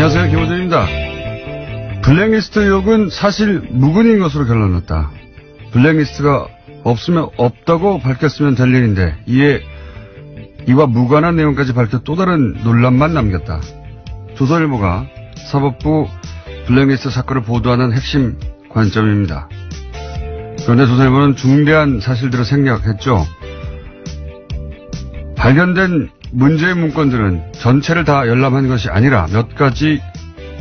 안녕하세요, 김호준입니다. 블랙리스트 의혹은 사실 무근인 것으로 결론났다. 블랙리스트가 없으면 없다고 밝혔으면 될 일인데 이와 무관한 내용까지 밝혀 또 다른 논란만 남겼다. 조선일보가 사법부 블랙리스트 사건을 보도하는 핵심 관점입니다. 그런데 조선일보는 중대한 사실들을 생략했죠. 발견된 문제의 문건들은 전체를 다 열람한 것이 아니라 몇 가지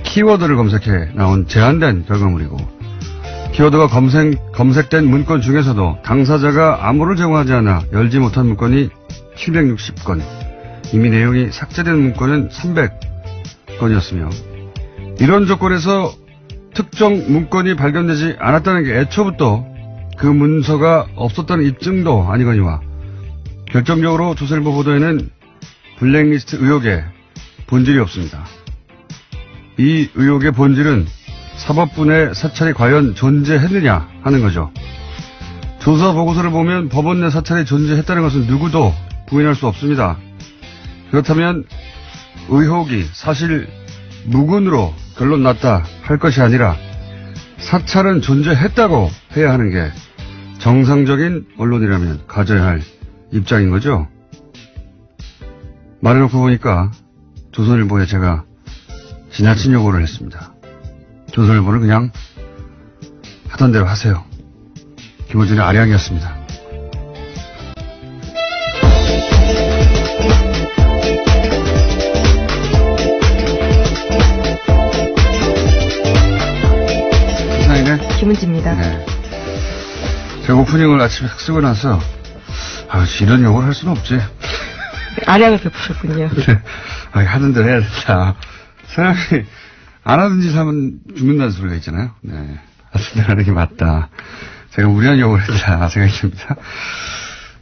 키워드를 검색해 나온 제한된 결과물이고, 키워드가 검색된 문건 중에서도 당사자가 암호를 제공하지 않아 열지 못한 문건이 760건, 이미 내용이 삭제된 문건은 300건이었으며, 이런 조건에서 특정 문건이 발견되지 않았다는 게 애초부터 그 문서가 없었다는 입증도 아니거니와, 결정적으로 조선일보 보도에는 블랙리스트 의혹에 본질이 없습니다. 이 의혹의 본질은 사법부 내 사찰이 과연 존재했느냐 하는 거죠. 조사 보고서를 보면 법원 내 사찰이 존재했다는 것은 누구도 부인할 수 없습니다. 그렇다면 의혹이 사실 무근으로 결론 났다 할 것이 아니라 사찰은 존재했다고 해야 하는 게 정상적인 언론이라면 가져야 할 입장인 거죠. 말해놓고 보니까 조선일보에 제가 지나친 요구를 했습니다. 조선일보는 그냥 하던 대로 하세요. 김호준의 아량이었습니다. 세상이네. 김은지입니다. 네. 제가 오프닝을 아침에 쓰고 나서 이런 요구를 할 수는 없지. 아량을 베푸셨군요. 네. 하던 대로 해야 된다. 사람이 안 하던 짓 하면 죽는다는 소리가 있잖아요. 네. 하던 대로 하는 게 맞다. 제가 무리한 요구를 했다 생각이 듭니다.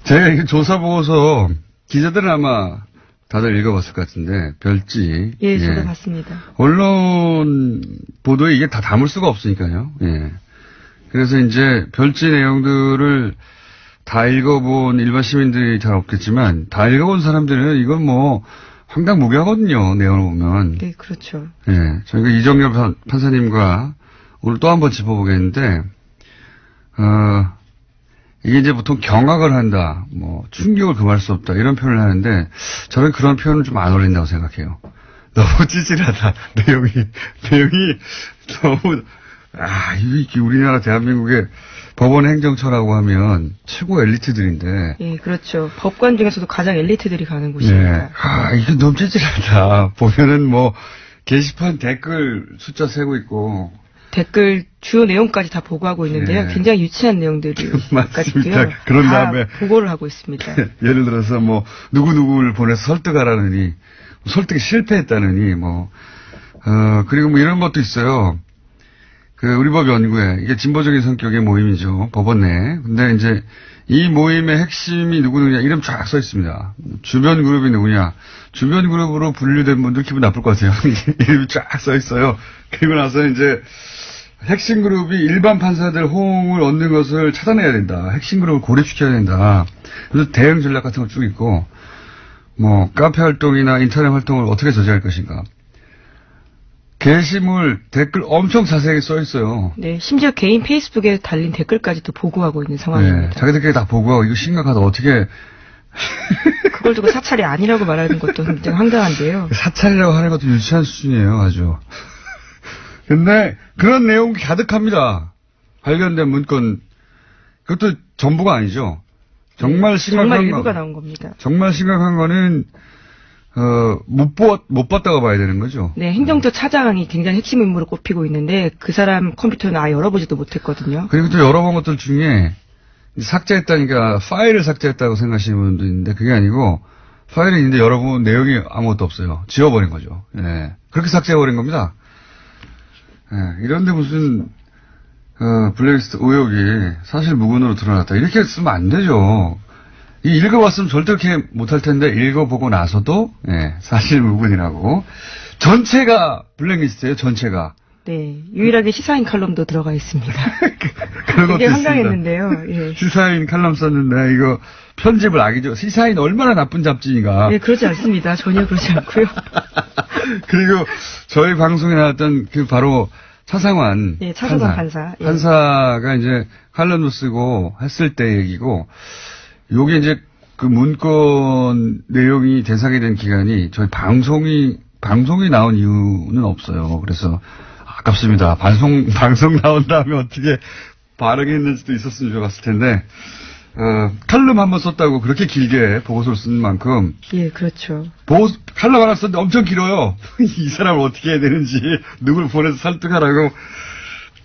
제가 이거 조사 보고서 기자들은 아마 다들 읽어봤을 것 같은데, 별지. 예, 저도 봤습니다. 언론 보도에 이게 다 담을 수가 없으니까요. 예. 그래서 이제 별지 내용들을 다 읽어본 일반 시민들이 잘 없겠지만, 다 읽어본 사람들은 이건 뭐 황당무계하거든요, 내용을 보면. 네, 그렇죠. 예. 저희가 이정렬 판사님과 오늘 또 한 번 짚어보겠는데, 이게 이제 보통 경악을 한다, 뭐 충격을 금할 수 없다 이런 표현을 하는데, 저는 그런 표현은 좀 안 어울린다고 생각해요. 너무 찌질하다. 내용이 너무, 이게 우리나라 대한민국의 법원 행정처라고 하면 최고 엘리트들인데. 예, 그렇죠. 법관 중에서도 가장 엘리트들이 가는 곳이니까. 네. 이게 너무 찌질하다. 보면은 뭐 게시판 댓글 숫자 세고 있고. 댓글 주요 내용까지 다 보고하고 있는데요. 네. 굉장히 유치한 내용들까지도요. 그런 다 다음에 보고를 하고 있습니다. 예를 들어서 뭐 누구누구를 보내서 설득하라느니, 설득에 실패했다느니, 그리고 뭐 이런 것도 있어요. 우리 법 연구회, 이게 진보적인 성격의 모임이죠. 법원 내. 근데 이제 이 모임의 핵심이 누구느냐, 이름 쫙 써 있습니다. 주변 그룹이 누구냐. 주변 그룹으로 분류된 분들 기분 나쁠 것 같아요. 이름이 쫙 써 있어요. 그리고 나서 이제 핵심 그룹이 일반 판사들 호응을 얻는 것을 차단해야 된다. 핵심 그룹을 고립시켜야 된다. 그래서 대응 전략 같은 거 쭉 있고, 뭐 카페 활동이나 인터넷 활동을 어떻게 저지할 것인가. 게시물, 댓글 엄청 자세하게 써 있어요. 네, 심지어 개인 페이스북에 달린 댓글까지도 보고하고 있는 상황입니다. 네, 자기들끼리 다 보고하고 이거 심각하다. 어떻게 그걸 두고 사찰이 아니라고 말하는 것도 굉장히 황당한데요. 사찰이라고 하는 것도 유치한 수준이에요, 아주. 근데 그런 내용이 가득합니다. 발견된 문건. 그것도 전부가 아니죠. 정말 심각한 정말 일부가 나온 겁니다. 정말 심각한 거는 못 봤다고 봐야 되는 거죠. 네, 행정처 차장이 굉장히 핵심 인물을 꼽히고 있는데 그 사람 컴퓨터는 아예 열어보지도 못했거든요. 그리고 또 열어본 것들 중에 삭제했다니까 파일을 삭제했다고 생각하시는 분도 있는데 그게 아니고 파일이 있는데 열어보면 내용이 아무것도 없어요. 지워버린 거죠. 예. 그렇게 삭제해버린 겁니다. 예. 이런데 무슨 블랙리스트 의혹이 사실 무근으로 드러났다. 이렇게 쓰면 안 되죠. 읽어봤으면 절대 그렇게 못할 텐데 읽어보고 나서도 사실 무근이라고. 전체가 블랙리스트예요. 전체가. 네, 유일하게 시사인 칼럼도 들어가 있습니다. 그런 것도 되게 있습니다. 황당했는데요. 예. 시사인 칼럼 썼는데 이거 편집을 악이죠. 시사인 얼마나 나쁜 잡지인가. 네, 그러지 않습니다. 전혀 그러지 않고요. 그리고 저희 방송에 나왔던 그 바로 차상환 예, 차상환 판사. 예. 판사가 이제 칼럼도 쓰고 했을 때 얘기고, 요게 이제 그 문건 내용이 대상이 된 기간이 저희 방송이 나온 이유는 없어요. 그래서 아깝습니다. 방송 나온 다음에 어떻게 반응했는지도 있었으면 좋았을 텐데, 칼럼 한번 썼다고 그렇게 길게 보고서를 쓴 만큼. 예, 그렇죠. 칼럼 하나 썼는데 엄청 길어요. 이 사람을 어떻게 해야 되는지, 누굴 보내서 설득하라고.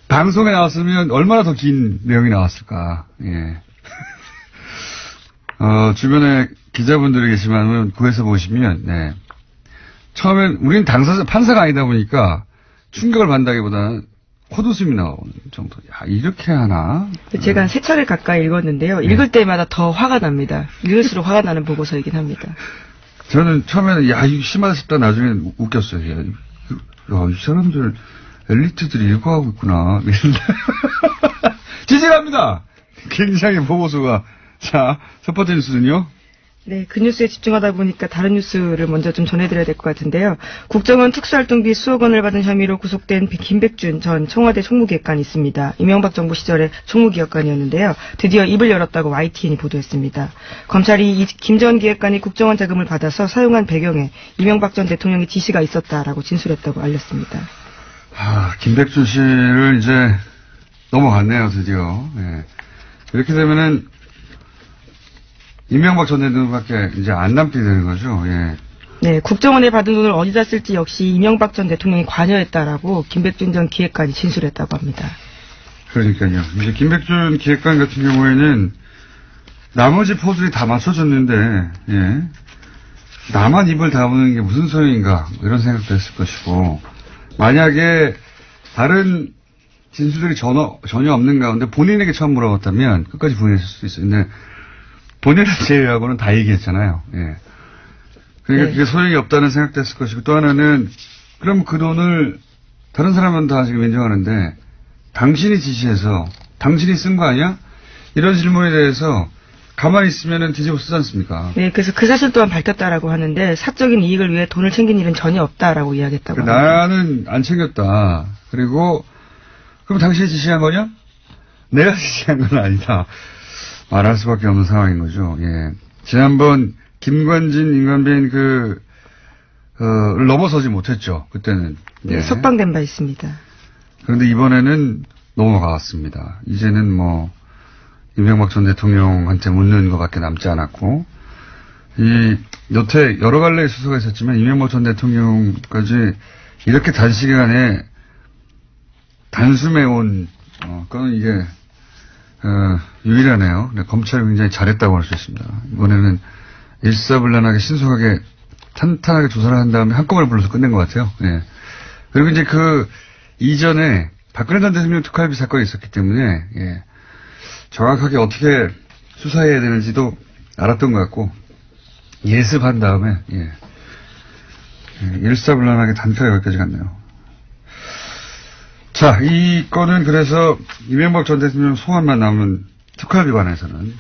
방송에 나왔으면 얼마나 더 긴 내용이 나왔을까. 예. 주변에 기자분들이 계시면 구해서 보시면, 네. 처음엔, 우리는 판사가 아니다 보니까 충격을 받는다기보다는 콧웃음이 나오는 정도. 야, 이렇게 하나? 제가 3차례 가까이 읽었는데요. 읽을 때마다 더 화가 납니다. 읽을수록 화가 나는 보고서이긴 합니다. 저는 처음에는, 야, 이거 심하다 싶다 나중에 웃겼어요. 야, 이 사람들, 엘리트들이 읽어하고 있구나. 지지합니다! 굉장히 보고서가. 자, 첫 번째 뉴스는요? 네, 그 뉴스에 집중하다 보니까 다른 뉴스를 먼저 좀 전해드려야 될 것 같은데요. 국정원 특수활동비 수억 원을 받은 혐의로 구속된 김백준 전 청와대 총무기획관이 있습니다. 이명박 정부 시절에 총무기획관이었는데요. 드디어 입을 열었다고 YTN이 보도했습니다. 검찰이 김 전 기획관이 국정원 자금을 받아서 사용한 배경에 이명박 전 대통령의 지시가 있었다라고 진술했다고 알렸습니다. 김백준 씨를 이제 넘어갔네요, 드디어. 예. 이렇게 되면은 이명박 전 대통령밖에 이제 안 남게 되는 거죠. 예. 네, 국정원에 받은 돈을 어디다 쓸지 역시 이명박 전 대통령이 관여했다라고 김백준 전 기획관이 진술했다고 합니다. 그러니까요. 이제 김백준 기획관 같은 경우에는 나머지 포들이 다 맞춰줬는데, 예. 나만 입을 다무는 게 무슨 소용인가, 이런 생각도 했을 것이고, 만약에 다른 진술들이 전혀 없는 가운데 본인에게 처음 물어봤다면 끝까지 부인했을 수도 있어요. 근데 본인을 제외하고는 다 얘기했잖아요. 예. 그러니까 그게 소용이 없다는 생각도 했을 것이고, 또 하나는 그럼 그 돈을 다른 사람은 다 지금 인정하는데 당신이 지시해서 당신이 쓴 거 아니야? 이런 질문에 대해서 가만히 있으면은 뒤집어 쓰지 않습니까? 네, 그래서 그 사실 또한 밝혔다라고 하는데 사적인 이익을 위해 돈을 챙긴 일은 전혀 없다라고 이야기했다고 합니다. 나는 안 챙겼다. 그리고 그럼 당신이 지시한 거냐? 내가 지시한 건 아니다. 말할 수밖에 없는 상황인 거죠. 예. 지난번 김관진 인간비인 넘어서지 못했죠. 그때는. 예. 석방된 바 있습니다. 그런데 이번에는 넘어갔습니다. 이제는 이명박 전 대통령한테 묻는 것밖에 남지 않았고, 여태 여러 갈래의 수사가 있었지만 이명박 전 대통령까지 이렇게 단시간에 단숨에 그건 이게 유일하네요. 검찰이 굉장히 잘했다고 할 수 있습니다. 이번에는 일사불란하게 신속하게 탄탄하게 조사를 한 다음에 한꺼번에 불러서 끝낸 것 같아요. 예. 그리고 이제 그 이전에 박근혜 전 대통령 특활비 사건이 있었기 때문에, 예. 정확하게 어떻게 수사해야 되는지도 알았던 것 같고, 예습한 다음에, 예. 일사불란하게 단쾌하게 여기까지 갔네요. 자, 이 건은 그래서 이명박 전 대통령 소환만 남은 특활비 관해서는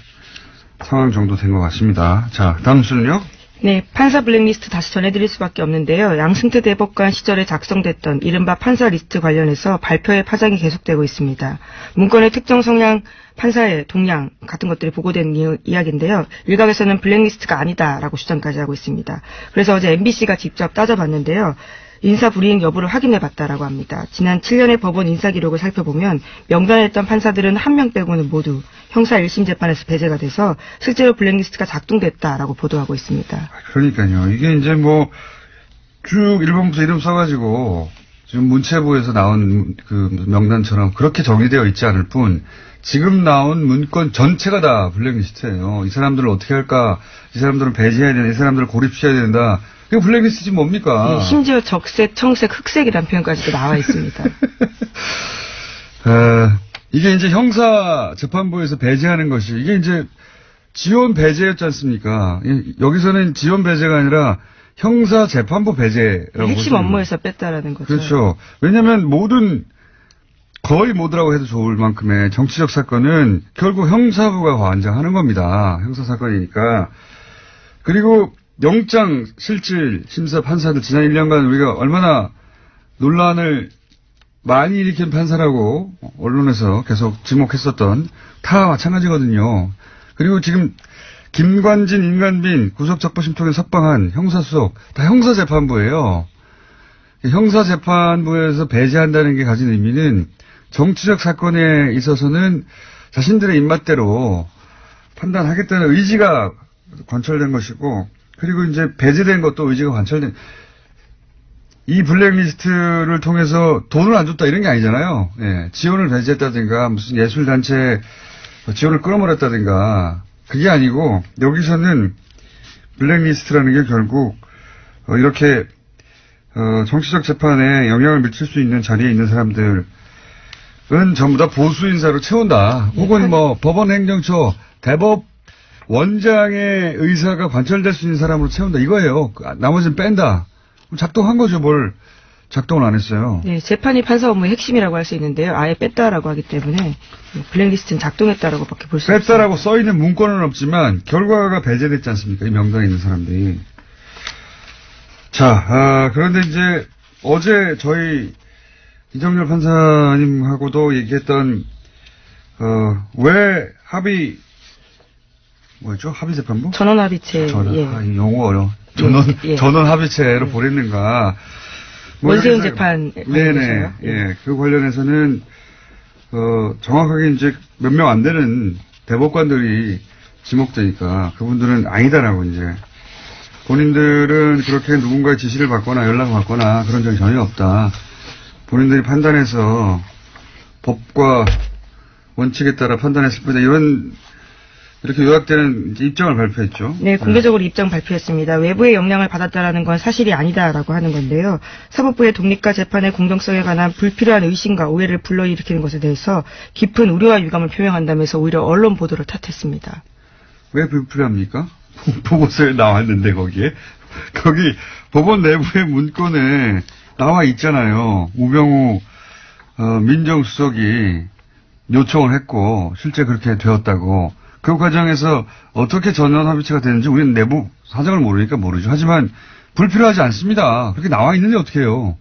상황 정도 된 것 같습니다. 자, 다음 뉴스는요? 네, 판사 블랙리스트 다시 전해드릴 수밖에 없는데요. 양승태 대법관 시절에 작성됐던 이른바 판사 리스트 관련해서 발표의 파장이 계속되고 있습니다. 문건의 특정 성향 판사의 동향 같은 것들이 보고된 이야기인데요. 일각에서는 블랙리스트가 아니다라고 주장까지 하고 있습니다. 그래서 어제 MBC가 직접 따져봤는데요. 인사 불이행 여부를 확인해봤다라고 합니다. 지난 7년의 법원 인사 기록을 살펴보면 명단에 있던 판사들은 한 명 빼고는 모두 형사 1심 재판에서 배제가 돼서 실제로 블랙리스트가 작동됐다라고 보도하고 있습니다. 그러니까요. 이게 이제 쭉 1번부터 이름 써가지고 지금 문체부에서 나온 그 명단처럼 그렇게 정리되어 있지 않을 뿐 지금 나온 문건 전체가 다 블랙리스트예요. 이 사람들을 어떻게 할까? 이 사람들은 배제해야 된다. 이 사람들을 고립시켜야 된다. 이거 블랙리스트지 뭡니까? 네, 심지어 적색, 청색, 흑색이라는 표현까지도 나와 있습니다. 이게 이제 형사 재판부에서 배제하는 것이 이게 이제 지원 배제였지 않습니까? 여기서는 지원 배제가 아니라 형사재판부 배제라고 핵심 업무에서 뺐다라는 거죠. 그렇죠. 왜냐하면 거의 모두라고 해도 좋을 만큼의 정치적 사건은 결국 형사부가 관장하는 겁니다. 형사사건이니까. 그리고 영장 실질 심사 판사들 지난 1년간 우리가 얼마나 논란을 많이 일으킨 판사라고 언론에서 계속 지목했었던 다 마찬가지거든요. 그리고 지금 김관진, 임관빈 구속적부심통에 석방한 형사수석 다 형사재판부예요. 형사재판부에서 배제한다는 게 가진 의미는 정치적 사건에 있어서는 자신들의 입맛대로 판단하겠다는 의지가 관철된 것이고, 그리고 이제 배제된 것도 의지가 관철된, 이 블랙리스트를 통해서 돈을 안 줬다 이런 게 아니잖아요. 예, 지원을 배제했다든가 무슨 예술단체 지원을 끌어버렸다든가 그게 아니고, 여기서는 블랙리스트라는 게 결국 이렇게 정치적 재판에 영향을 미칠 수 있는 자리에 있는 사람들은 전부 다 보수 인사로 채운다. 혹은 뭐 법원 행정처 대법 원장의 의사가 관철될 수 있는 사람으로 채운다 이거예요. 나머지는 뺀다. 작동한 거죠. 뭘 작동을 안 했어요. 네, 재판이 판사 업무의 핵심이라고 할 수 있는데요. 아예 뺐다라고 하기 때문에 블랙리스트는 작동했다라고밖에 볼 수 없습니다. 뺐다라고 써 있는 문건은 없지만 결과가 배제됐지 않습니까? 이 명단에 있는 사람들이. 자, 그런데 이제 어제 저희 이정열 판사님하고도 얘기했던 왜 합의재판부? 전원합의체. 예. 용어 어려워. 전원합의체로 보냈는가. 원세훈 재판. 네네. 예. 그 관련해서는, 정확하게 이제 몇 명 안 되는 대법관들이 지목되니까 그분들은 아니다라고 이제. 본인들은 그렇게 누군가의 지시를 받거나 연락을 받거나 그런 적이 전혀 없다. 본인들이 판단해서 법과 원칙에 따라 판단했을 뿐이다. 이렇게 요약되는 입장을 발표했죠. 네, 공개적으로 입장 발표했습니다. 외부의 영향을 받았다라는 건 사실이 아니다라고 하는 건데요. 사법부의 독립과 재판의 공정성에 관한 불필요한 의심과 오해를 불러일으키는 것에 대해서 깊은 우려와 유감을 표명한다면서 오히려 언론 보도를 탓했습니다. 왜 불필요합니까? 보고서에 나왔는데 거기 법원 내부의 문건에 나와 있잖아요. 우병우 민정수석이 요청을 했고 실제 그렇게 되었다고. 그 과정에서 어떻게 전원합의체가 되는지 우리는 내부 사정을 모르니까 모르죠. 하지만 불필요하지 않습니다. 그렇게 나와 있는데 어떻게 해요.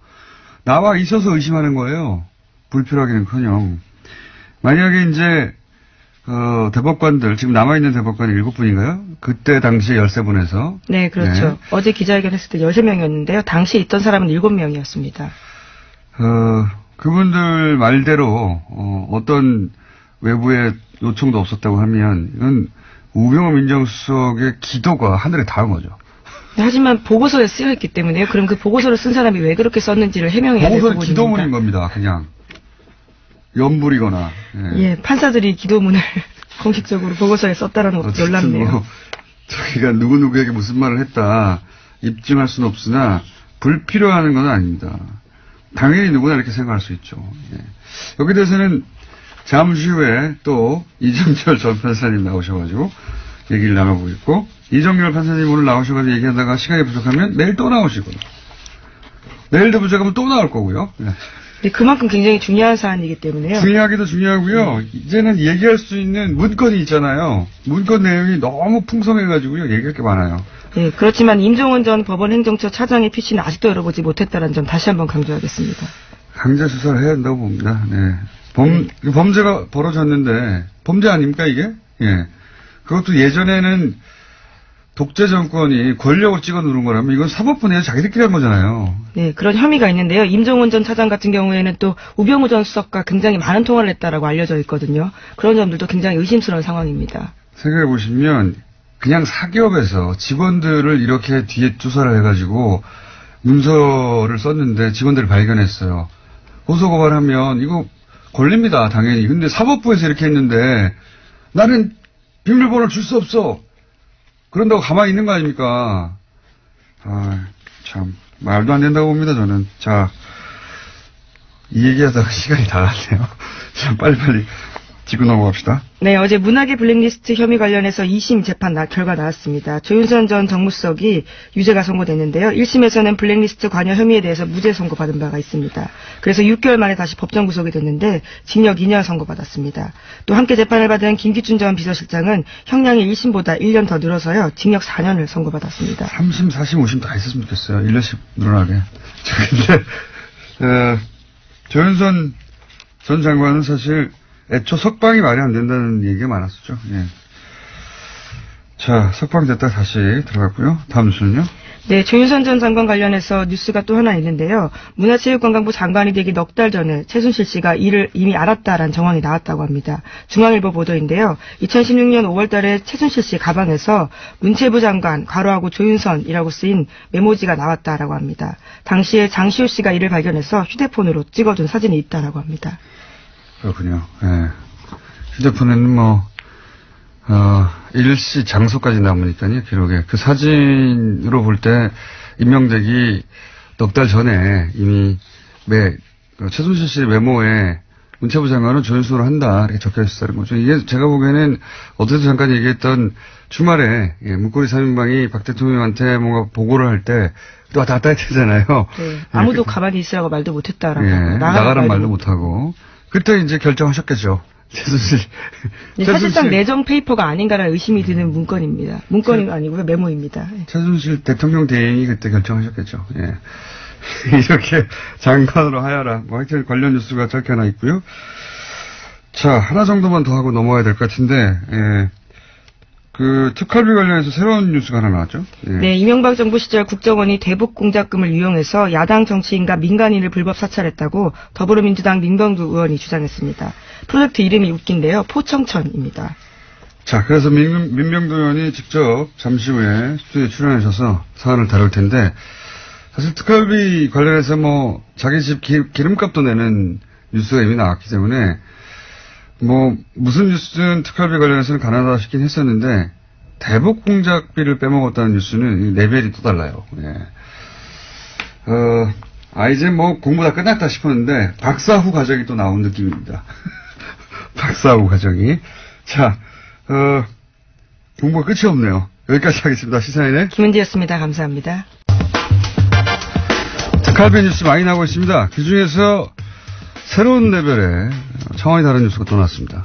나와 있어서 의심하는 거예요. 불필요하기는커녕. 만약에 이제 대법관들 지금 남아있는 대법관이 7분인가요? 그때 당시에 13분에서. 네, 그렇죠. 네. 어제 기자회견 했을 때 13명이었는데요. 당시 있던 사람은 7명이었습니다. 그분들 말대로 어떤 외부의 요청도 없었다고 하면 이건 우병우 민정수석의 기도가 하늘에 닿은 거죠. 네, 하지만 보고서에 쓰여있기 때문에요. 그럼 그 보고서를 쓴 사람이 왜 그렇게 썼는지를 해명해야 될 부분입니다. 보고서는 기도문인 겁니다. 그냥 연불이거나. 예, 판사들이 기도문을 공식적으로 보고서에 썼다라는 것도 놀랍네요. 자기가 누구누구에게 무슨 말을 했다 입증할 수는 없으나 불필요한 건 아닙니다. 당연히 누구나 이렇게 생각할 수 있죠. 예. 여기 대해서는 잠시 후에 또 이정열 전 판사님 나오셔가지고 얘기를 나눠보겠고, 이정열 판사님 오늘 나오셔가지고 얘기하다가 시간이 부족하면 내일 또 나오시고요. 내일도 부족하면 또 나올 거고요. 네. 네, 그만큼 굉장히 중요한 사안이기 때문에요. 중요하기도 중요하고요. 이제는 얘기할 수 있는 문건이 있잖아요. 문건 내용이 너무 풍성해가지고요. 얘기할 게 많아요. 네, 그렇지만 임종원 전 법원행정처 차장의 PC는 아직도 열어보지 못했다는 점 다시 한번 강조하겠습니다. 강제 수사를 해야 한다고 봅니다. 네. 범죄가 벌어졌는데, 범죄 아닙니까, 이게? 예. 그것도 예전에는 독재 정권이 권력을 찍어 누른 거라면 이건 사법부 내에서 자기들끼리 한 거잖아요. 네, 그런 혐의가 있는데요. 임종원 전 차장 같은 경우에는 또 우병우 전 수석과 굉장히 많은 통화를 했다라고 알려져 있거든요. 그런 점들도 굉장히 의심스러운 상황입니다. 생각해 보시면 그냥 사기업에서 직원들을 이렇게 뒤에 조사를 해가지고 문서를 썼는데 직원들을 발견했어요. 고소고발하면 이거 걸립니다, 당연히. 근데 사법부에서 이렇게 했는데 나는 비밀번호를 줄 수 없어. 그런다고 가만히 있는 거 아닙니까? 참 말도 안 된다고 봅니다, 저는. 자, 이 얘기하다가 시간이 다 갔네요. 자, 빨리빨리 짚고 넘어갑시다. 네, 어제 문학의 블랙리스트 혐의 관련해서 2심 재판 결과 나왔습니다. 조윤선 전 정무수석이 유죄가 선고됐는데요. 1심에서는 블랙리스트 관여 혐의에 대해서 무죄 선고받은 바가 있습니다. 그래서 6개월 만에 다시 법정 구속이 됐는데 징역 2년 선고받았습니다. 또 함께 재판을 받은 김기춘 전 비서실장은 형량이 1심보다 1년 더 늘어서요. 징역 4년을 선고받았습니다. 3심, 4심, 5심 다 있었으면 좋겠어요. 1년씩 늘어나게. 근데 조윤선 전 장관은 사실 애초 석방이 말이 안 된다는 얘기가 많았었죠. 예. 자, 석방됐다 다시 들어갔고요. 다음 뉴스는요? 네, 조윤선 전 장관 관련해서 뉴스가 또 하나 있는데요. 문화체육관광부 장관이 되기 넉 달 전에 최순실 씨가 이를 이미 알았다라는 정황이 나왔다고 합니다. 중앙일보 보도인데요. 2016년 5월 달에 최순실 씨 가방에서 문체부 장관, 괄호하고 조윤선이라고 쓰인 메모지가 나왔다라고 합니다. 당시에 장시호 씨가 이를 발견해서 휴대폰으로 찍어둔 사진이 있다라고 합니다. 그렇군요. 예. 휴대폰에는 일시 장소까지 남으니까요, 기록에. 그 사진으로 볼 때, 임명되기 넉 달 전에 이미 최순실 씨 메모에 문체부 장관은 조윤선으로 한다, 이렇게 적혀 있었다는 거죠. 이게 제가 보기에는, 어제도 잠깐 얘기했던 주말에, 문고리 3인방이 박 대통령한테 뭔가 보고를 할 때, 또 왔다 갔다 했잖아요. 네. 아무도 가만히 있으라고 말도 못했다라고. 예, 나가란 말도 못하고. 그때 이제 결정하셨겠죠. 최순실. 사실상 내정 페이퍼가 아닌가라는 의심이 드는 문건입니다. 문건이 아니고요, 메모입니다. 최순실 대통령 대행이 그때 결정하셨겠죠. 예. 이렇게 장관으로 하여라. 하여튼 관련 뉴스가 짧게 하나 있고요. 자, 하나 정도만 더 하고 넘어가야 될 것 같은데, 예. 그 특활비 관련해서 새로운 뉴스가 하나 나왔죠? 예. 네, 이명박 정부 시절 국정원이 대북 공작금을 이용해서 야당 정치인과 민간인을 불법 사찰했다고 더불어민주당 민병두 의원이 주장했습니다. 프로젝트 이름이 웃긴데요. 포청천입니다. 자, 그래서 민병두 의원이 직접 잠시 후에 스튜디오에 출연하셔서 사안을 다룰 텐데, 사실 특활비 관련해서 자기 집 기름값도 내는 뉴스가 이미 나왔기 때문에, 무슨 뉴스든 특활비 관련해서는 가난하다 싶긴 했었는데, 대북 공작비를 빼먹었다는 뉴스는 레벨이 또 달라요. 예. 이제 공부 다 끝났다 싶었는데, 박사 후 과정이 또 나온 느낌입니다. 박사 후 과정이. 자, 공부가 끝이 없네요. 여기까지 하겠습니다. 시사인의 김은지였습니다. 감사합니다. 특활비 뉴스 많이 나오고 있습니다. 그 중에서 새로운 레벨의 차원이 다른 뉴스가 또 나왔습니다.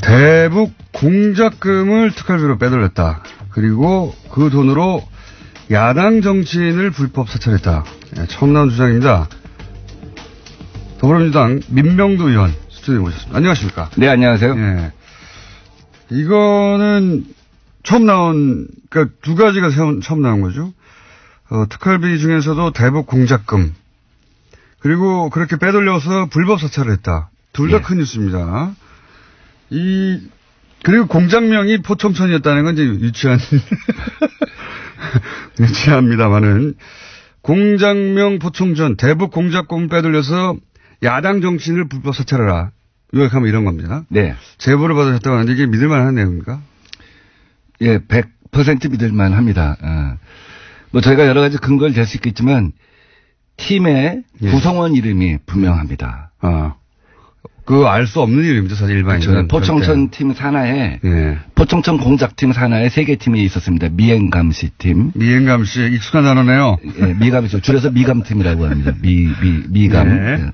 대북 공작금을 특활비로 빼돌렸다. 그리고 그 돈으로 야당 정치인을 불법 사찰했다. 네, 처음 나온 주장입니다. 더불어민주당 민병두 의원 스튜디오에 모셨습니다. 안녕하십니까? 네, 안녕하세요. 예. 이거는 처음 나온, 그러니까 두 가지가 처음 나온 거죠. 특활비 중에서도 대북 공작금. 그리고 그렇게 빼돌려서 불법 사찰을 했다. 둘 다 큰 뉴스입니다. 그리고 공장명이 포청천이었다는 건 이제 유치합니다만은, 공장명 포청천, 대북 공작금 빼돌려서 야당 정치인을 불법 사찰하라. 요약하면 이런 겁니다. 네. 제보를 받으셨다고 하는데 이게 믿을만한 내용입니까? 예, 100% 믿을만 합니다. 저희가 여러 가지 근거를 댈 수 있겠지만, 팀의 구성원 이름이 분명합니다. 알 수 없는 이름이죠, 사실 일반인은. 그렇죠. 포청천 팀 산하에, 예. 포청천 공작팀 산하에 3개 팀이 있었습니다. 미행감시 팀. 미행감시, 익숙한 단어네요. 예, 미감이죠. 줄여서 미감팀이라고 합니다. 미감. 예.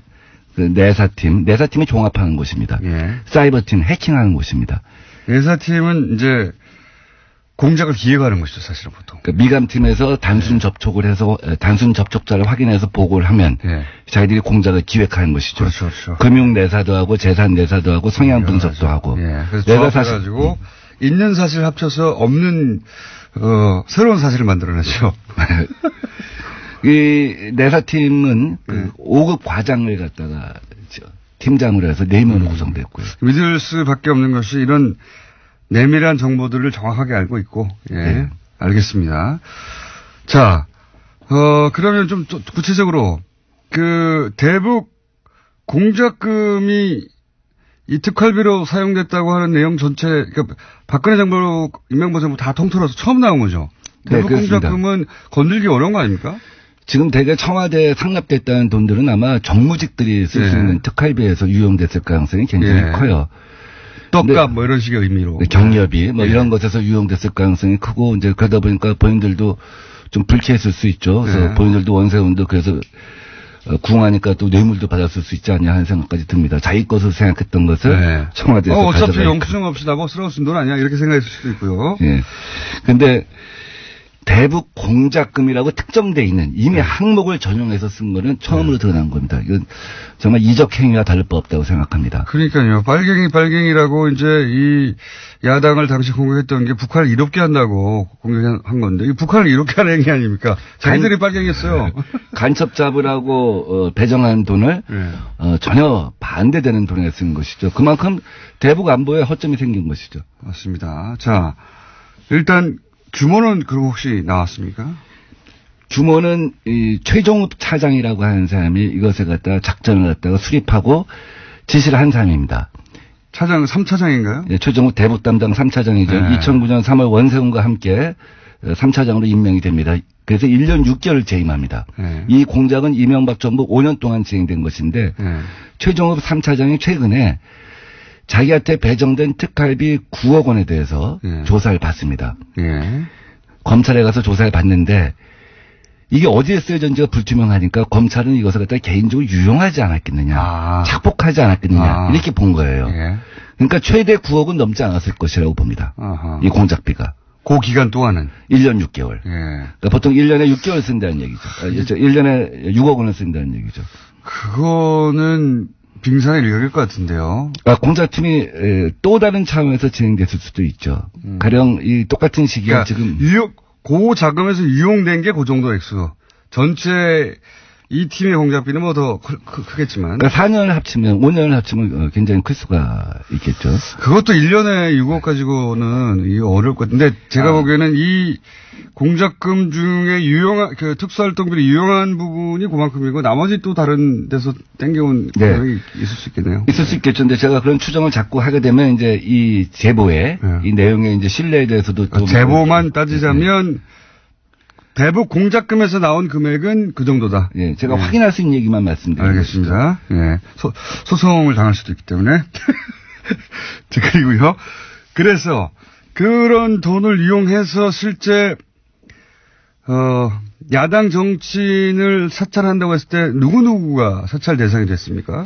그 내사팀이 종합하는 곳입니다. 예. 사이버팀, 해킹하는 곳입니다. 내사팀은 이제 공작을 기획하는 것이죠, 사실은 보통. 그러니까 미감팀에서 단순 접촉을 해서 단순 접촉자를 확인해서 보고를 하면 자기들이 공작을 기획하는 것이죠. 그렇죠, 그렇죠. 금융 내사도 하고 재산 내사도 하고 성향 분석도 하고. 예. 그래서 조합해가지고 있는 사실 합쳐서 없는 새로운 사실을 만들어내죠. 이 내사팀은 그 5급 과장을 갖다가 팀장으로 해서 4명으로 구성됐고요. 믿을 수밖에 없는 것이 이런 내밀한 정보들을 정확하게 알고 있고, 예. 네. 알겠습니다. 자, 그러면 좀 구체적으로, 대북 공작금이 이 특활비로 사용됐다고 하는 내용 전체, 그러니까 박근혜 정부, 임명보 정부 다 통틀어서 처음 나온 거죠. 대북 네, 공작금은 건들기 어려운 거 아닙니까? 지금 대개 청와대에 상납됐다는 돈들은 아마 정무직들이 쓸 수 있는 특활비에서 유용됐을 가능성이 굉장히 커요. 떡값 뭐 이런 식의 의미로. 경력비 뭐 이런 것에서 유용됐을 가능성이 크고 이제 그러다 보니까 본인들도 좀 불쾌했을 수 있죠. 그래서 본인들도 원세훈도 그래서 궁하니까 또 뇌물도 받았을 수 있지 않냐 하는 생각까지 듭니다. 자기 것을 생각했던 것을 청와대에서 어차피 영수증 없이 나고 쓰러운 돈 아니야 이렇게 생각했을 수도 있고요. 예. 근데 대북 공작금이라고 특정돼 있는 이미 항목을 전용해서 쓴 거는 처음으로 드러난 겁니다. 이건 정말 이적 행위와 다를 바 없다고 생각합니다. 그러니까요. 빨갱이라고 이제 이 야당을 당시 공격했던 게 북한을 이롭게 한다고 공격한 건데 이 북한을 이롭게 하는 행위 아닙니까? 자기들이 빨갱이였어요. 간첩 잡으라고 배정한 돈을 전혀 반대되는 돈에 쓴 것이죠. 그만큼 대북 안보에 허점이 생긴 것이죠. 맞습니다. 자, 일단 규모는 그럼 혹시 나왔습니까? 규모는 이 최종욱 차장이라고 하는 사람이 이것을 갖다가 작전을 갖다가 수립하고 지시를 한 사람입니다. 차장 3차장인가요? 네, 최종욱 대북 담당 3차장이죠. 2009년 3월 원세훈과 함께 3차장으로 임명이 됩니다. 그래서 1년 6개월 재임합니다. 이 공작은 이명박 정부 5년 동안 진행된 것인데 최종욱 3차장이 최근에 자기한테 배정된 특활비 9억 원에 대해서 조사를 받습니다. 검찰에 가서 조사를 받는데 이게 어디에 쓰여졌는지가 불투명하니까 검찰은 이것을 갖다 개인적으로 유용하지 않았겠느냐. 착복하지 않았겠느냐. 이렇게 본 거예요. 그러니까 최대 9억은 넘지 않았을 것이라고 봅니다. 이 공작비가. 그 기간 동안은? 1년 6개월. 그러니까 보통 1년에 6개월 쓴다는 얘기죠. 1년에 6억 원을 쓴다는 얘기죠. 그거는 빙산의 일각일 것 같은데요. 공작팀이 또 다른 차원에서 진행됐을 수도 있죠. 가령 이 똑같은 시기에 그러니까 지금 고 자금에서 유용된 게 그 정도 액수. 전체 이 팀의 공작비는 뭐 더 크겠지만. 그러니까 4년을 합치면 5년을 합치면 굉장히 클 수가 있겠죠. 그것도 1년에 6억 가지고는 이게 어려울 것 같은데 제가 보기에는 이 공작금 중에 유용한 그 특수활동비로 유용한 부분이 그만큼이고 나머지 또 다른 데서 땡겨온 금액이 있을 수 있겠네요. 있을 수 있겠죠. 근데 제가 그런 추정을 자꾸 하게 되면 이제 이 제보에 이 내용의 이제 신뢰에 대해서도 좀 제보만 따지자면 대북 공작금에서 나온 금액은 그 정도다. 예, 제가 확인할 수 있는 얘기만 말씀드립니다. 알겠습니다. 예, 소송을 당할 수도 있기 때문에 그리고요. 그래서 그런 돈을 이용해서 실제 야당 정치인을 사찰한다고 했을 때 누구누구가 사찰 대상이 됐습니까?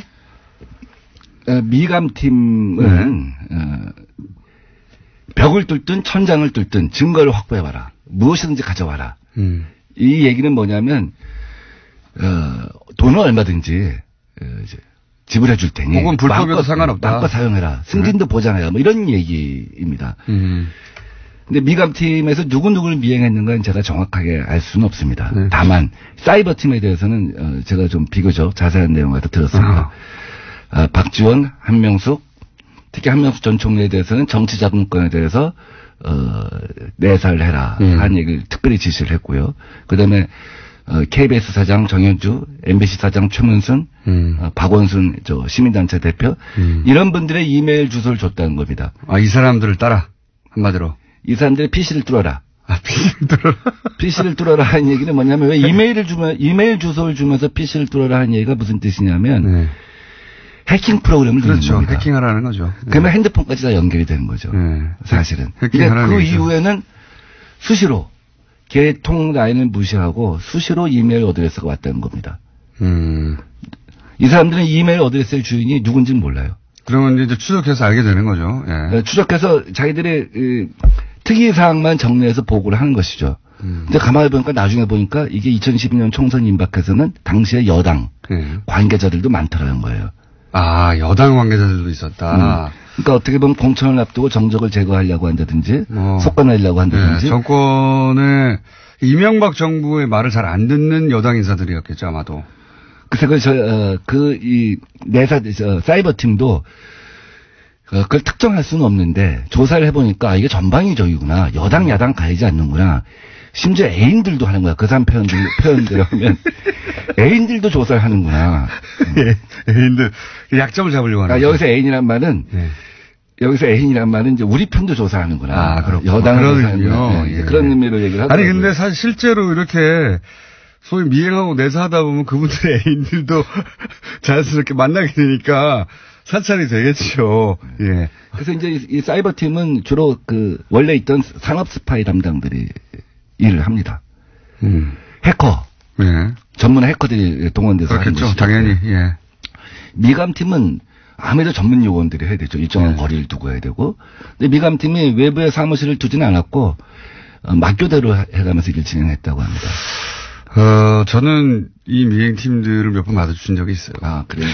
미감팀은 벽을 뚫든 천장을 뚫든 증거를 확보해봐라. 무엇이든지 가져와라. 이 얘기는 뭐냐면 돈을 얼마든지 이제 지불해 줄 테니 혹은 불법에도 상관없다. 마음껏 사용해라. 승진도 보장해라. 뭐 이런 얘기입니다. 근데 미감팀에서 누구누구를 미행했는가는 제가 정확하게 알 수는 없습니다. 다만 사이버팀에 대해서는 제가 좀 비교적 자세한 내용을 들었습니다. 박지원, 한명숙, 특히 한명숙 전 총리에 대해서는 정치자금권에 대해서 내사를 해라 한 얘기를 특별히 지시를 했고요. 그다음에 KBS 사장 정현주, MBC 사장 최문순, 박원순 시민단체 대표 이런 분들의 이메일 주소를 줬다는 겁니다. 이 사람들을 따라 한마디로 이 사람들의 PC를 뚫어라. PC를 뚫어라. PC를 뚫어라 하는 얘기는 뭐냐면 왜 이메일 주소를 주면서 PC를 뚫어라 하는 얘기가 무슨 뜻이냐면 해킹 프로그램을 그렇죠. 겁니다. 해킹하라는 거죠. 그러면 핸드폰까지 다 연결이 되는 거죠. 사실은. 근데 그 이후에는 수시로 개통 라인을 무시하고 수시로 이메일 어드레스가 왔다는 겁니다. 이 사람들은 이메일 어드레스의 주인이 누군지는 몰라요. 그러면 이제 추적해서 알게 되는 거죠. 추적해서 자기들의 특이사항만 정리해서 보고를 하는 것이죠. 근데 가만히 보니까 나중에 보니까 이게 2012년 총선 임박해서는 당시의 여당 관계자들도 많더라는 거예요. 여당 관계자들도 있었다. 그러니까 어떻게 보면 공천을 앞두고 정적을 제거하려고 한다든지 속아내려고 한다든지 정권의 이명박 정부의 말을 잘 안 듣는 여당 인사들이었겠죠 아마도. 그래서 사이버팀도 그걸 특정할 수는 없는데 조사를 해보니까 이게 전방위적이구나. 여당 야당 가리지 않는구나. 심지어 애인들도 하는 거야. 그 사람 표현대로 하면 애인들도 조사를 하는구나. 애인들 약점을 잡으려고 하는. 여기서 애인이란 말은 여기서 애인이란 말은 이제 우리 편도 조사하는구나. 그렇군요. 여당을 그런 의미요. 그런 의미로 얘기를 하더라고요. 근데 사실 실제로 이렇게 소위 미행하고 내사하다 보면 그분들의 애인들도 자연스럽게 만나게 되니까 사찰이 되겠죠. 예. 그래서 이제 이 사이버 팀은 주로 그 원래 있던 산업 스파이 담당들이 일을 합니다. 해커. 예. 전문 해커들이 동원돼서 그렇겠죠. 당연히. 예. 미감팀은 아무래도 전문 요원들이 해야 되죠. 일정한 거리를 두고 해야 되고. 근데 미감팀이 외부에 사무실을 두지는 않았고 막교대로 해가면서 일을 진행했다고 합니다. 저는 이 미행팀들을 몇 번 마주친 적이 있어요. 아, 그래요?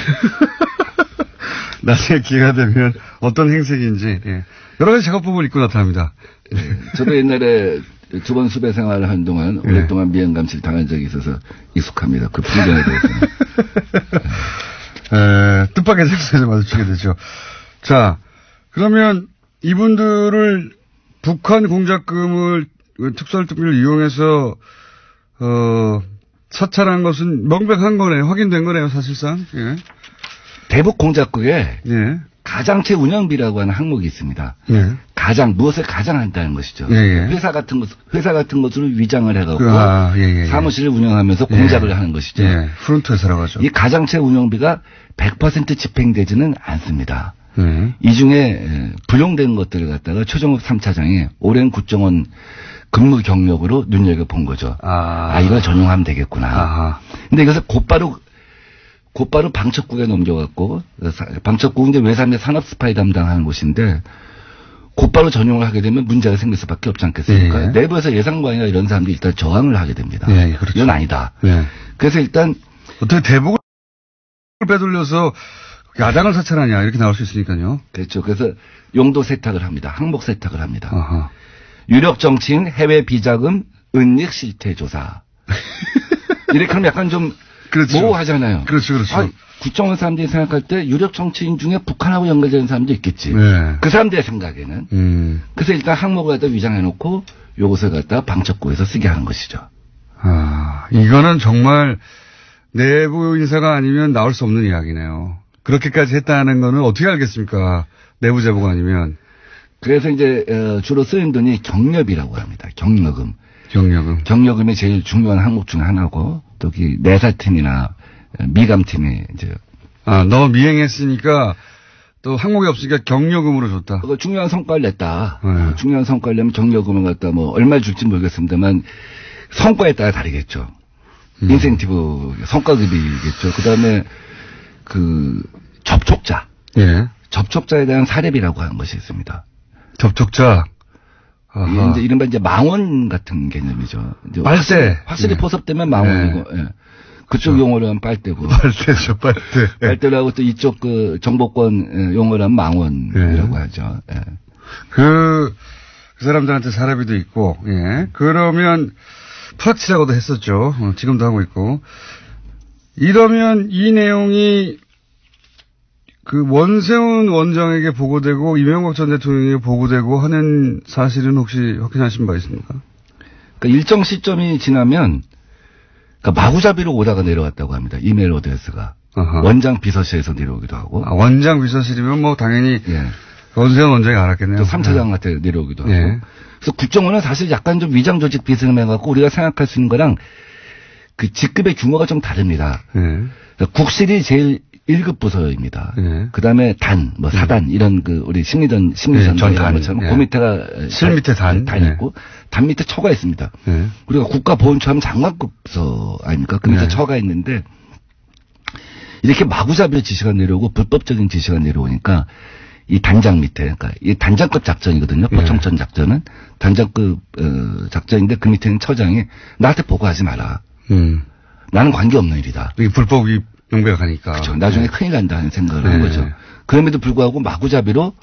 나중에 기회가 되면 어떤 행색인지, 예. 여러 가지 작업복을 입고 나타납니다. 예. 저도 옛날에 두 번 수배 생활을 하는 동안 오랫동안 미행감시를 당한 적이 있어서 익숙합니다. 그 풍경에 대해서는. 뜻밖의 장소에서 마주치게 되죠. 자, 그러면 이분들을 북한 공작금을 특수활동비를 이용해서 사찰한 것은 명백한 거네요. 확인된 거네요, 사실상. 예. 대북 공작국에 예. 가장체 운영비라고 하는 항목이 있습니다. 예. 무엇을 가장한다는 것이죠. 예, 예. 회사 같은 것으로 위장을 해갖고 예. 사무실을 운영하면서 공작을 하는 것이죠. 예. 프론트 회사라고 하죠. 이 가장체 운영비가 100% 집행되지는 않습니다. 이 중에 불용된 것들을 갖다가 최종욱 3차장이 오랜 국정원 근무 경력으로 눈여겨본 거죠. 이걸 전용하면 되겠구나. 근데 이것을 곧바로 방첩국에 넘겨갖고, 방첩국은 이제 외삼의 산업 스파이 담당하는 곳인데, 곧바로 전용을 하게 되면 문제가 생길 수밖에 없지 않겠습니까? 예. 내부에서 예상관이나 이런 사람들이 일단 저항을 하게 됩니다. 예, 그렇죠. 이건 아니다. 예. 그래서 일단 어떻게 대북을 빼돌려서 야당을 사찰하냐 이렇게 나올 수 있으니까요. 그렇죠. 그래서 용도 세탁을 합니다. 항목 세탁을 합니다. 아하. 유력 정치인 해외 비자금 은닉 실태 조사. 이렇게 하면 약간 좀 그렇죠. 모호하잖아요. 그렇죠. 국정원 사람들이 생각할 때 유력 정치인 중에 북한하고 연결되는 사람도 있겠지. 네. 그 사람들의 생각에는. 그래서 일단 항목을 갖다 위장해놓고 요것을 갖다 방첩국에서 쓰게 하는 것이죠. 이거는 정말 내부 인사가 아니면 나올 수 없는 이야기네요. 그렇게까지 했다는 거는 어떻게 알겠습니까? 내부 제보가 아니면. 그래서 이제 주로 쓰는 돈이 경력이라고 합니다. 경력금. 경력금이 제일 중요한 항목 중에 하나고 또 내사팀이나 미감팀이 이제 너 미행했으니까 또 항목이 없으니까 경력금으로 줬다. 중요한 성과를 냈다. 중요한 성과를 내면 경력금을 갖다 뭐 얼마 줄지 모르겠습니다만 성과에 따라 다르겠죠. 인센티브 성과급이겠죠. 그다음에 그 접촉자. 예. 접촉자에 대한 사례비라고 하는 것이 있습니다. 접촉자. 이제 이른바 이제 망원 같은 개념이죠. 이제 빨대. 확실히 포섭되면 망원이고, 예. 그쪽 용어로 하면 빨대고. 빨대죠, 빨대. 빨대라고 또 이쪽 그 정보권 용어로 하면 망원이라고 하죠. 예. 그 사람들한테 사례비도 있고, 예. 그러면 프락치라고도 했었죠. 지금도 하고 있고. 이러면 이 내용이 그 원세훈 원장에게 보고되고 이명박 전 대통령에게 보고되고 하는 사실은 혹시 확인하신 바 있습니까? 그러니까 일정 시점이 지나면 그러니까 마구잡이로 오다가 내려왔다고 합니다. 이메일 어드레스가. 원장 비서실에서 내려오기도 하고. 원장 비서실이면 뭐 당연히 원세훈 원장이 알았겠네요. 또 3차장한테 내려오기도 하고. 예. 그래서 국정원은 사실 약간 좀 위장 조직 비스듬 해갖고 우리가 생각할 수 있는 거랑 그 직급의 규모가 좀 다릅니다. 그러니까 국실이 제일 1급 부서입니다. 그 다음에 단, 사단, 이런 우리 심리전 전처럼 그 밑에가 실 밑에 단 있고, 단 밑에 처가 있습니다. 우리가 국가보훈처 하면 장관급 부서 아닙니까? 그 밑에 처가 있는데, 이렇게 마구잡이로 지시가 내려오고, 불법적인 지시가 내려오니까, 이 단장 밑에, 그러니까 이 단장급 작전이거든요. 포청천 작전은. 단장급, 작전인데 그 밑에는 처장이 나한테 보고하지 마라. 나는 관계없는 일이다. 이게 불법이 명백하니까. 그렇죠. 나중에 큰일 난다는 생각을 한 거죠. 그럼에도 불구하고 마구잡이로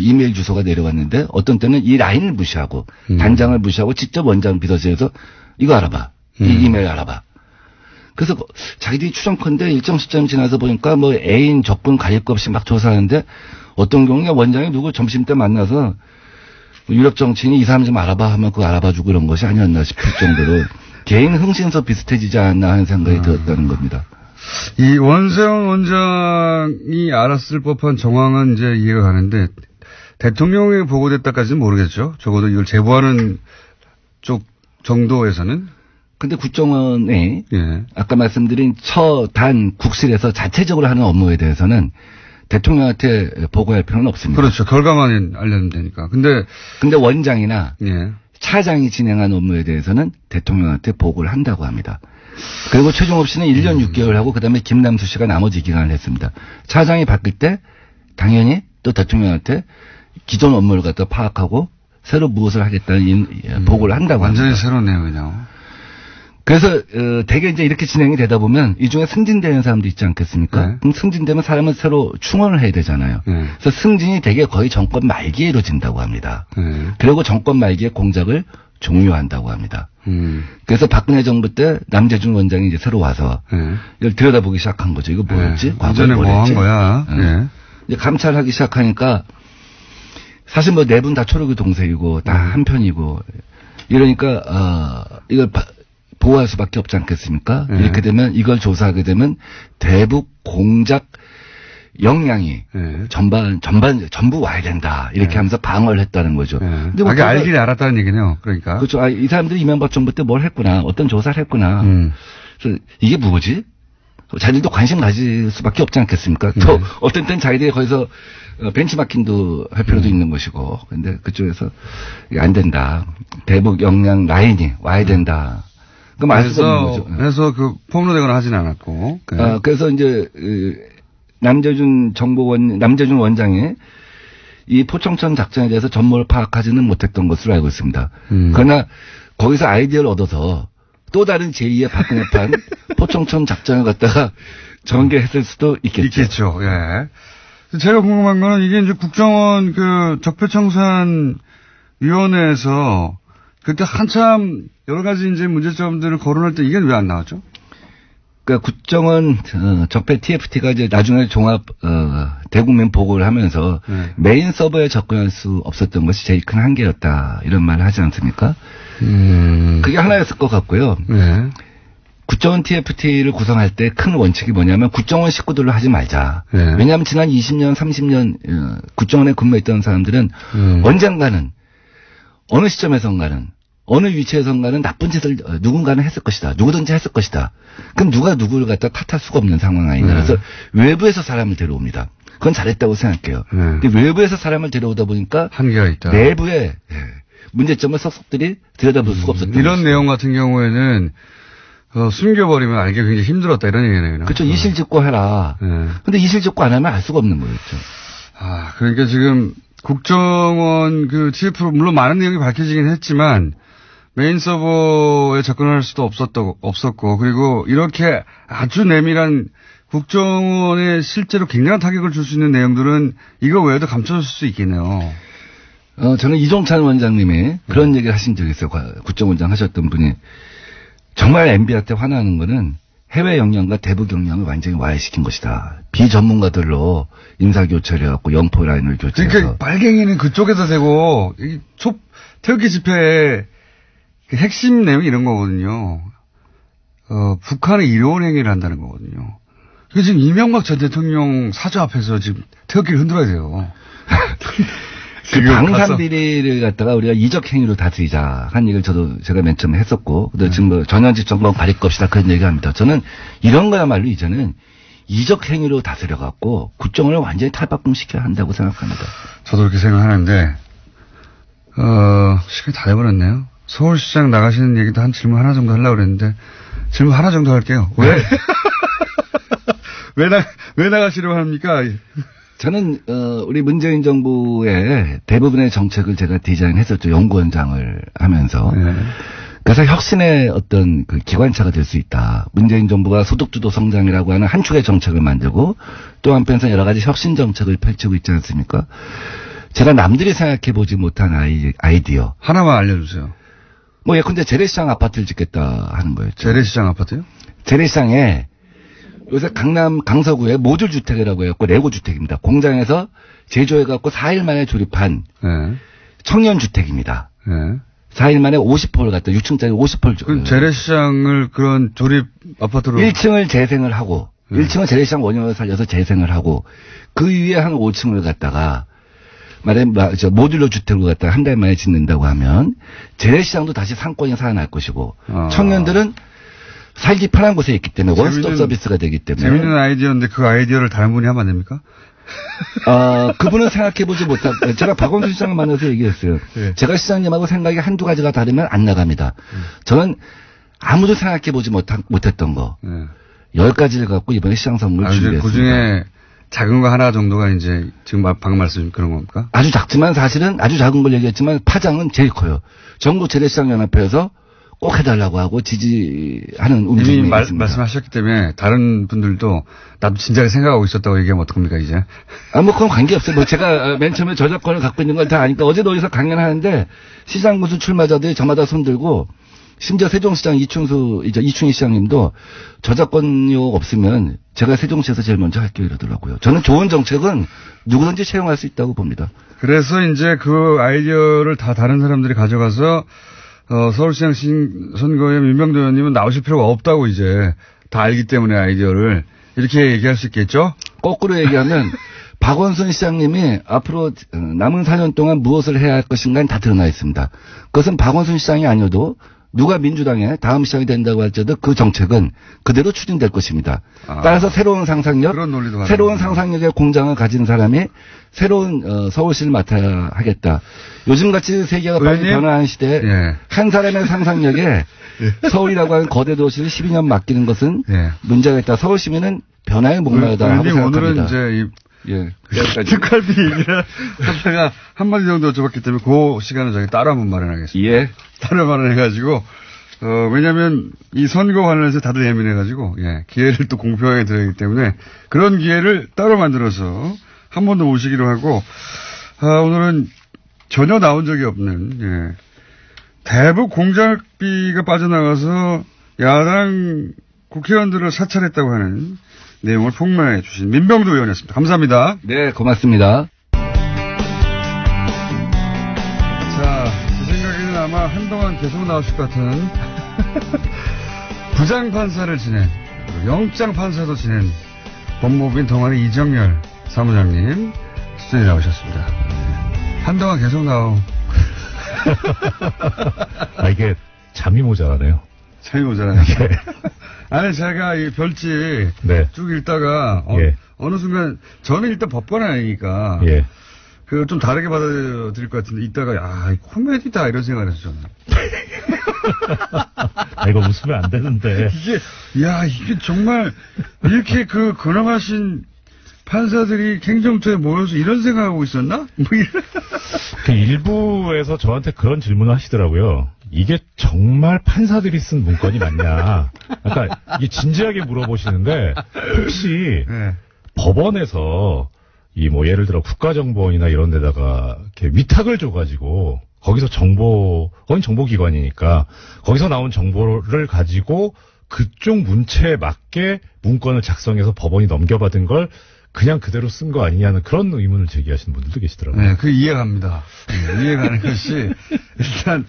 이메일 주소가 내려왔는데 어떤 때는 이 라인을 무시하고 단장을 무시하고 직접 원장 비서실에서 이거 알아봐. 이 이메일 알아봐. 그래서 자기들이 추정컨대 일정 시점 지나서 보니까 애인 적군 가릴 것 없이 막 조사하는데 어떤 경우에 원장이 누구 점심때 만나서 유력 정치인이 이 사람 좀 알아봐 하면 그거 알아봐주고 이런 것이 아니었나 싶을 정도로 개인 흥신소 비슷해지지 않나 하는 생각이 들었다는 겁니다. 이 원세훈 원장이 알았을 법한 정황은 이제 이해가 가는데 대통령에게 보고됐다까지는 모르겠죠. 적어도 이걸 제보하는 쪽 정도에서는. 근데 국정원이 아까 말씀드린 처단 국실에서 자체적으로 하는 업무에 대해서는 대통령한테 보고할 필요는 없습니다. 그렇죠. 결과만 알려면 되니까. 근데 원장이나 차장이 진행한 업무에 대해서는 대통령한테 보고를 한다고 합니다. 그리고 최종업 씨는 1년 6개월 하고 그다음에 김남수 씨가 나머지 기간을 했습니다. 차장이 바뀔 때 당연히 또 대통령한테 기존 업무를 갖다 파악하고 새로 무엇을 하겠다는 보고를 한다고 합니다. 완전히 새로운 내용이네요. 그래서 대개 이제 이렇게 진행이 되다 보면 이 중에 승진되는 사람도 있지 않겠습니까? 그럼 승진되면 사람은 새로 충원을 해야 되잖아요. 그래서 승진이 대개 거의 정권 말기에 이루어진다고 합니다. 그리고 정권 말기에 공작을 종료한다고 합니다. 그래서 박근혜 정부 때 남재준 원장이 이제 새로 와서 이걸 들여다보기 시작한 거죠. 이거 뭐였지? 과거에 뭐 한 거야? 이제 감찰하기 시작하니까 사실 뭐 네 분 다 초록이 동생이고 다 한편이고 이러니까 이걸 보호할 수밖에 없지 않겠습니까? 이렇게 되면 이걸 조사하게 되면 대북 공작 역량이 전부 와야 된다. 이렇게 하면서 방어를 했다는 거죠. 근데 뭐 알긴 알았다는 얘기네요. 그러니까. 그렇죠. 이 사람들이 이명박 정부 때 뭘 했구나. 어떤 조사를 했구나. 그래서 이게 뭐지? 자기들도 관심 가질 수밖에 없지 않겠습니까? 또 어떤 때는 자기들이 거기서 벤치마킹도 할 필요도 있는 것이고. 근데 그쪽에서 이게 안 된다. 대북 역량 라인이 와야 된다. 그럼 알 수가 없는 거죠. 그래서 폭로되거나 하진 않았고. 그래서 이제 남재준 원장이 이 포청천 작전에 대해서 전모를 파악하지는 못했던 것으로 알고 있습니다. 그러나 거기서 아이디어를 얻어서 또 다른 제2의 박근혜판 포청천 작전을 갖다가 전개했을 수도 있겠죠. 있겠죠. 예. 제가 궁금한 거는 이게 이제 국정원 적폐청산위원회에서 그때 한참 여러 가지 이제 문제점들을 거론할 때 이게 왜 안 나왔죠? 그러니까 국정원 적폐 TFT가 이제 나중에 종합 대국민 보고를 하면서 메인 서버에 접근할 수 없었던 것이 제일 큰 한계였다. 이런 말을 하지 않습니까? 그게 하나였을 것 같고요. 국정원 TFT를 구성할 때 큰 원칙이 뭐냐면 국정원 식구들로 하지 말자. 왜냐하면 지난 20년, 30년 국정원에 근무했던 사람들은 언젠가는 어느 시점에선가는 어느 위치에선가는 나쁜 짓을 누군가는 했을 것이다. 누구든지 했을 것이다. 그럼 누가 누구를 갖다 탓할 수가 없는 상황 아니냐. 그래서 외부에서 사람을 데려옵니다. 그건 잘했다고 생각해요. 근데 외부에서 사람을 데려오다 보니까 한계가 있다. 내부의 문제점을 속속들이 들여다볼 수가 없었다. 이런 내용 같은 경우에는 숨겨버리면 알기 굉장히 힘들었다 이런 얘기네요. 그렇죠. 이실직고 해라. 근데 이실직고 안 하면 알 수가 없는 거였죠. 그러니까 지금 국정원 TF 물론 많은 내용이 밝혀지긴 했지만 메인 서버에 접근할 수도 없었고 그리고 이렇게 아주 내밀한 국정원에 실제로 굉장한 타격을 줄 수 있는 내용들은 이거 외에도 감춰질 수 있겠네요. 저는 이종찬 원장님이 그런 얘기를 하신 적이 있어요. 국정원장 하셨던 분이 정말 MB한테 화나는 거는 해외 역량과 대북 역량을 완전히 와해시킨 것이다. 비전문가들로 인사교체를 해갖고 영포 라인을 교체해서. 그러니까 빨갱이는 그쪽에서 되고 태극기 집회의 핵심 내용이 이런 거거든요. 북한의 이로운 행위를 한다는 거거든요. 그게 지금 이명박 전 대통령 사저 앞에서 지금 태극기를 흔들어야 돼요. 그 방산비리를 갖다가 우리가 이적 행위로 다스리자 한 얘기를 제가 맨 처음에 했었고, 지금 전현직 정권 가릴 것이다 그런 얘기합니다. 저는 이런 거야말로 이제는 이적 행위로 다스려갖고 국정원을 완전히 탈바꿈시켜야 한다고 생각합니다. 저도 그렇게 생각하는데, 시간이 다 돼버렸네요. 서울시장 나가시는 얘기도 한 질문 하나 정도 하려고 그랬는데, 질문 하나 정도 할게요. 왜 나가시려고 합니까? 저는 우리 문재인 정부의 대부분의 정책을 제가 디자인했었죠. 연구원장을 하면서. 그래서 혁신의 어떤 기관차가 될 수 있다. 문재인 정부가 소득주도 성장이라고 하는 한 축의 정책을 만들고 또 한편에서 여러 가지 혁신 정책을 펼치고 있지 않습니까? 제가 남들이 생각해보지 못한 아이디어. 하나만 알려주세요. 예컨대 재래시장 아파트를 짓겠다 하는 거였죠. 재래시장 아파트요? 재래시장에 요새 강남 강서구에 모듈 주택이라고 해갖고 레고 주택입니다. 공장에서 제조해갖고 4일 만에 조립한 청년 주택입니다. 4일 만에 50홀 갖다 6층짜리 50홀. 그럼 재래시장을 그런 조립 아파트로 1층을 재생을 하고 1층은 재래시장 원형을 살려서 재생을 하고 그 위에 한 5층을 갖다가 모듈러 주택을 갖다 한 달 만에 짓는다고 하면 재래시장도 다시 상권이 살아날 것이고 청년들은 살기 편한 곳에 있기 때문에 원스톱 서비스가 되기 때문에. 재밌는 아이디어인데 그 아이디어를 다른 분이 하면 안 됩니까? 그분은 생각해보지 못하고, 제가 박원순 시장을 만나서 얘기했어요. 네. 제가 시장님하고 생각이 한두 가지가 다르면 안 나갑니다. 저는 아무도 생각해보지 못했던 거. 10가지를 갖고 이번에 시장 선물을 준비했습니다. 그 중에 작은 거 하나 정도가 이제 지금 방금 말씀 그런 겁니까? 아주 작지만 사실은 아주 작은 걸 얘기했지만 파장은 제일 커요. 전국 재래시장연합회에서 꼭 해달라고 하고 지지하는 움직임이 이미 있습니다. 말씀하셨기 때문에 다른 분들도 나도 진작에 생각하고 있었다고 얘기하면 어떡합니까 이제? 그건 관계없어요. 제가 맨 처음에 저작권을 갖고 있는 걸 다 아니까 어제도 어디서 강연하는데 시장군수 출마자들이 저마다 손들고 심지어 세종시장 이충희 시장님도 저작권료 없으면 제가 세종시에서 제일 먼저 할게요 이러더라고요. 저는 좋은 정책은 누구든지 채용할 수 있다고 봅니다. 그래서 이제 그 아이디어를 다 다른 사람들이 가져가서 서울시장 선거에 민병도 의원님은 나오실 필요가 없다고 이제 다 알기 때문에 아이디어를 이렇게 얘기할 수 있겠죠? 거꾸로 얘기하면 박원순 시장님이 앞으로 남은 4년 동안 무엇을 해야 할 것인가는 다 드러나 있습니다. 그것은 박원순 시장이 아니어도 누가 민주당의 다음 시장이 된다고 할지라도 그 정책은 그대로 추진될 것입니다. 따라서 새로운 상상력, 새로운 상상력의 공장을 가진 사람이 새로운 서울시를 맡아야 하겠다. 요즘같이 세계가 빨리 변화하는 시대에 한 사람의 상상력에 서울이라고 하는 거대 도시를 12년 맡기는 것은 문제가 있다. 서울 시민은 변화에 목마르다 하고 생각합니다. 오늘은 이제 특활비 얘기를 하다가 한마디 정도 여쭤봤기 때문에 그 시간은 저희 따로 한번 마련하겠습니다. 따로 마련해가지고, 왜냐면 이 선거 관련해서 다들 예민해가지고, 기회를 또 공평하게 드려야 하기 때문에 그런 기회를 따로 만들어서 한 번 더 모시기로 하고, 오늘은 전혀 나온 적이 없는, 대북 공작비가 빠져나가서 야당 국회의원들을 사찰했다고 하는 내용을 폭로해 주신 민병도 의원이었습니다. 감사합니다. 네, 고맙습니다. 자, 제 생각에는 아마 한동안 계속 나오실 것 같은 부장판사를 지낸, 영장판사도 지낸 법무부인 동아리 이정열 사무장님 스튜디오에 나오셨습니다. 한동안 계속 나오. 이게 잠이 모자라네요. 잠이 모자라네요. 아니, 제가 이 별지 쭉 읽다가 어느 순간 저는 일단 법관 아니니까 그 좀 다르게 받아들일 것 같은데 이따가 코미디다 이런 생각을 했어요. 이거 웃으면 안 되는데. 이게 정말 이렇게 그 근엄하신 판사들이 행정처에 모여서 이런 생각하고 있었나? 그 일부에서 저한테 그런 질문을 하시더라고요. 이게 정말 판사들이 쓴 문건이 맞냐. 그러니까 이게 진지하게 물어보시는데 혹시 법원에서 예를 들어 국가정보원이나 이런 데다가 이렇게 위탁을 줘가지고 거기서 거긴 정보기관이니까 거기서 나온 정보를 가지고 그쪽 문체에 맞게 문건을 작성해서 법원이 넘겨받은 걸 그냥 그대로 쓴 거 아니냐는 그런 의문을 제기하시는 분들도 계시더라고요. 그 이해갑니다. 이해가는 것이 일단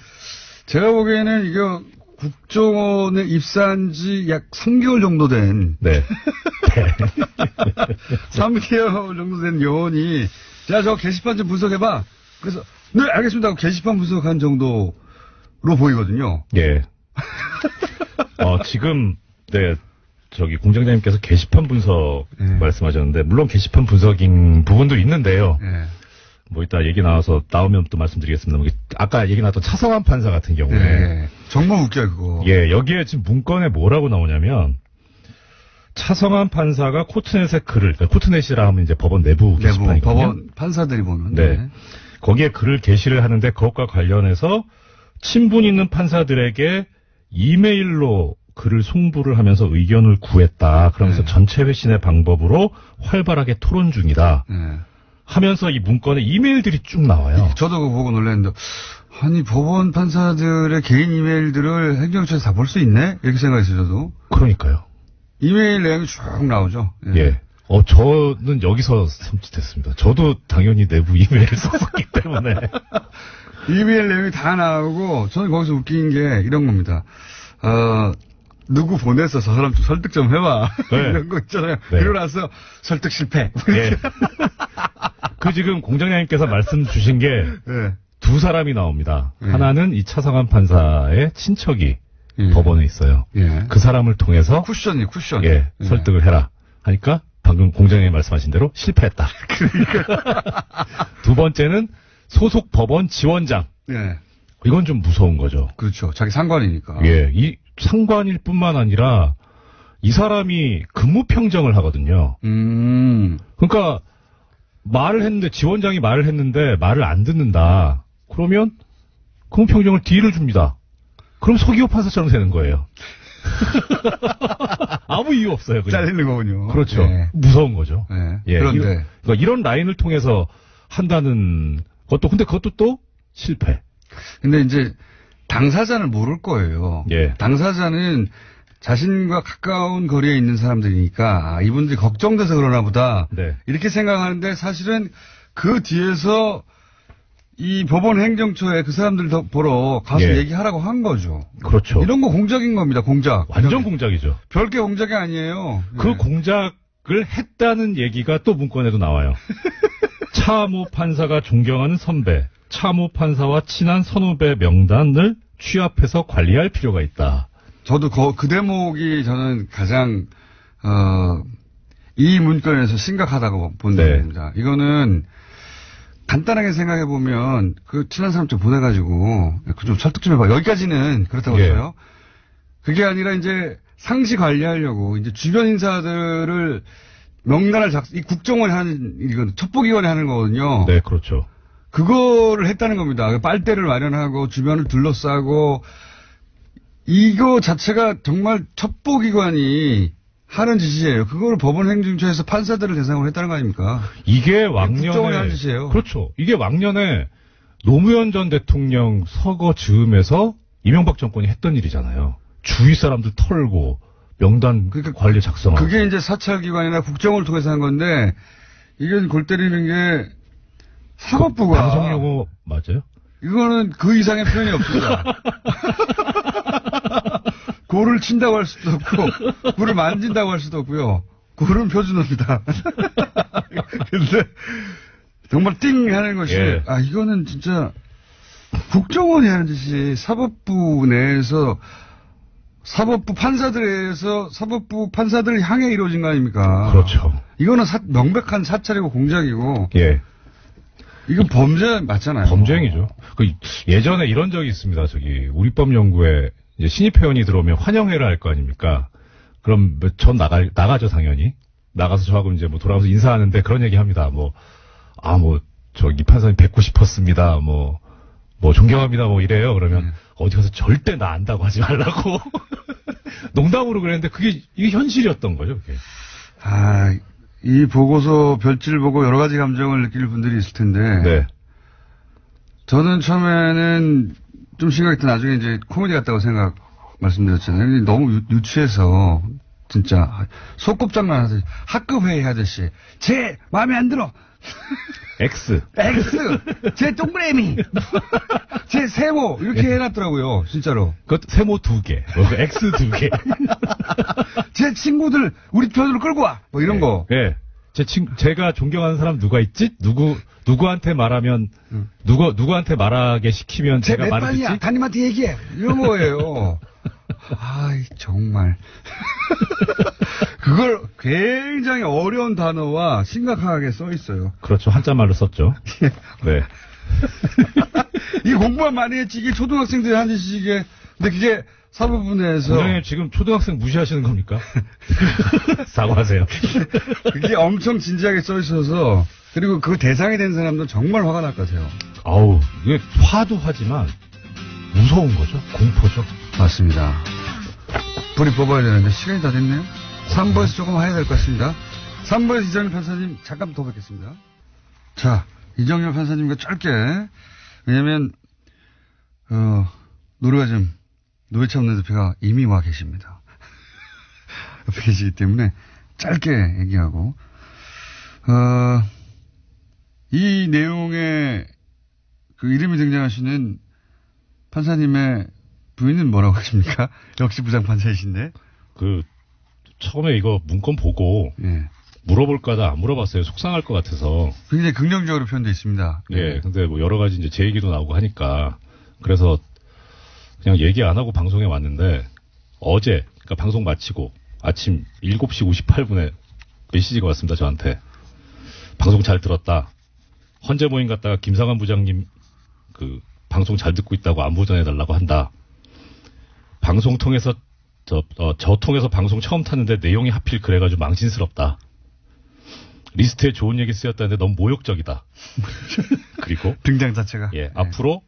제가 보기에는 이거 국정원에 입사한 지 약 3개월 정도 된 3개월 정도 된 요원이 저 게시판 좀 분석해봐. 그래서 네 알겠습니다 하고 게시판 분석한 정도로 보이거든요. 지금 공장장님께서 게시판 분석 말씀하셨는데 물론 게시판 분석인 부분도 있는데요. 이따 얘기 나오면 또 말씀드리겠습니다. 아까 얘기 나왔던 차성환 판사 같은 경우에. 정말 웃겨요, 그거. 여기에 지금 문건에 뭐라고 나오냐면, 차성환 판사가 코트넷에 코트넷이라 하면 이제 법원 내부 게시판이거든요. 법원 판사들이 보는. 거기에 글을 게시를 하는데 그것과 관련해서 친분 있는 판사들에게 이메일로 글을 송부를 하면서 의견을 구했다. 그러면서 전체 회신의 방법으로 활발하게 토론 중이다. 하면서 이 문건에 이메일들이 쭉 나와요. 저도 그거 보고 놀랐는데, 아니, 법원 판사들의 개인 이메일들을 행정처에서 다 볼 수 있네? 이렇게 생각했어요, 저도. 그러니까요. 이메일 내용이 쭉 나오죠. 저는 여기서 섬찟했습니다. 저도 당연히 내부 이메일을 썼었기 때문에. 이메일 내용이 다 나오고, 저는 거기서 웃긴 게 이런 겁니다. 누구 보냈어? 저 사람 좀 설득 좀 해봐. 이런 거 있잖아요. 그러고 나서 설득 실패. 그 지금 공장장님께서 말씀 주신 게 두 사람이 나옵니다. 하나는 이 차성환 판사의 친척이 법원에 있어요. 그 사람을 통해서 쿠션. 설득을 해라 하니까 방금 공장장님 말씀하신 대로 실패했다. 두 번째는 소속 법원 지원장. 이건 좀 무서운 거죠. 그렇죠. 자기 상관이니까. 이 상관일 뿐만 아니라 이 사람이 근무 평정을 하거든요. 그러니까 말을 했는데 지원장이 말을 했는데 말을 안 듣는다. 그러면 근무 평정을 D를 줍니다. 그럼 서기호 판사처럼 되는 거예요. 아무 이유 없어요. 그냥. 잘리는 거군요. 그렇죠. 무서운 거죠. 그런데 그러니까 이런 라인을 통해서 한다는 것도 근데 그것도 또 실패. 근데 이제 당사자는 모를 거예요. 당사자는 자신과 가까운 거리에 있는 사람들이니까 이분들이 걱정돼서 그러나 보다 이렇게 생각하는데 사실은 그 뒤에서 이 법원 행정처에 그 사람들 보러 가서 얘기하라고 한 거죠. 그렇죠. 이런 거 공작인 겁니다. 공작. 완전 공작이죠. 별게 공작이 아니에요. 그 공작을 했다는 얘기가 또 문건에도 나와요. 차모 판사가 존경하는 선배, 차모 판사와 친한 선후배 명단을 취합해서 관리할 필요가 있다. 저도 그 대목이 저는 가장 이 문건에서 심각하다고 본답니다. 이거는 간단하게 생각해 보면 그 친한 사람 좀 보내가지고 좀 설득 좀 해봐. 여기까지는 그렇다고 해서요. 그게 아니라 이제 상시 관리하려고 이제 주변 인사들을 명단을 이 국정원이 하는 이건 첩보기관이 하는 거거든요. 네, 그렇죠. 그거를 했다는 겁니다. 빨대를 마련하고 주변을 둘러싸고 이거 자체가 정말 첩보기관이 하는 짓이에요. 그걸 법원 행정처에서 판사들을 대상으로 했다는 거 아닙니까? 이게 왕년에 국정원이 하는 짓이에요. 그렇죠. 이게 왕년에 노무현 전 대통령 서거 즈음에서 이명박 정권이 했던 일이잖아요. 주위 사람들 털고 명단 관리 작성하고. 그게 이제 사찰기관이나 국정원을 통해서 한 건데 이게 골 때리는 게 사법부가 방송용어 맞아요? 이거는 그 이상의 표현이 없습니다. 골을 친다고 할 수도 없고 골을 만진다고 할 수도 없고요. 골은 표준어입니다. 근데 정말 띵 하는 것이 이거는 진짜 국정원이 하는 짓이 사법부 내에서 사법부 판사들에서 사법부 판사들을 향해 이루어진 거 아닙니까? 그렇죠. 이거는 명백한 사찰이고 공작이고. 이건 범죄 맞잖아요. 범죄행위죠. 예전에 이런 적이 있습니다. 우리법 연구에 이제 신입 회원이 들어오면 환영회를 할 거 아닙니까? 그럼 전 나가죠, 당연히. 나가서 저하고 이제 돌아와서 인사하는데 그런 얘기 합니다. 이 판사님 뵙고 싶었습니다. 존경합니다. 이래요. 그러면 어디 가서 절대 나 안다고 하지 말라고. 농담으로 그랬는데 이게 현실이었던 거죠, 그게. 이 보고서 별지를 보고 여러 가지 감정을 느낄 분들이 있을 텐데. 저는 처음에는 좀 심각했던 나중에 이제 코미디 같다고 말씀드렸잖아요. 너무 유치해서 진짜 소꿉장난 하듯이 학급 회의 하듯이 제 마음에 안 들어. X 제 동그라미 제 세모 이렇게 해놨더라고요. 진짜로. 그것도 세모 2개 X 2개 제 친구들 우리 편으로 끌고 와 이런 거. 제가 존경하는 사람 누가 있지? 누구한테 말하면 누구한테 말하게 시키면 제가 말을 듣지? 담임한테 얘기해 이런 거예요. 정말 그걸 굉장히 어려운 단어와 심각하게 써 있어요. 그렇죠. 한자말로 썼죠. 네. 이 공부만 많이 했지 이게 초등학생들이 하는 짓이 이게. 근데 그게 사법부 내에서. 원장님 지금 초등학생 무시하시는 겁니까? 사과하세요. 그게 엄청 진지하게 써 있어서 그리고 그 대상이 된 사람들은 정말 화가 날 것 같아요. 이게 화도 하지만 무서운 거죠. 공포죠. 맞습니다. 불이 뽑아야 되는데 시간이 다 됐네요. 3부에서 조금 해야 될 것 같습니다. 3부에서 이정열 판사님 잠깐 더 뵙겠습니다. 자, 이정열 판사님과 짧게. 왜냐면 노회찬 원내대표가 이미 와 계십니다. 옆에 계시기 때문에 짧게 얘기하고 이 내용에 그 이름이 등장하시는 판사님의 부인은 뭐라고 하십니까? 역시 부장판사이신데. 처음에 이거 문건 보고 물어볼까다 안 물어봤어요. 속상할 것 같아서. 굉장히 긍정적으로 표현되어 있습니다. 예, 근데 뭐 여러 가지 이제 제 얘기도 나오고 하니까 그래서 그냥 얘기 안 하고 방송에 왔는데 어제, 그러니까 방송 마치고 아침 7시 58분에 메시지가 왔습니다. 저한테. 방송 잘 들었다. 헌재 모임 갔다가 김상환 부장님 그 방송 잘 듣고 있다고 안부 전해달라고 한다. 방송 통해서 저 통해서 방송 처음 탔는데 내용이 하필 그래가지고 망신스럽다. 리스트에 좋은 얘기 쓰였다는데 너무 모욕적이다. 그리고 등장 자체가 예, 앞으로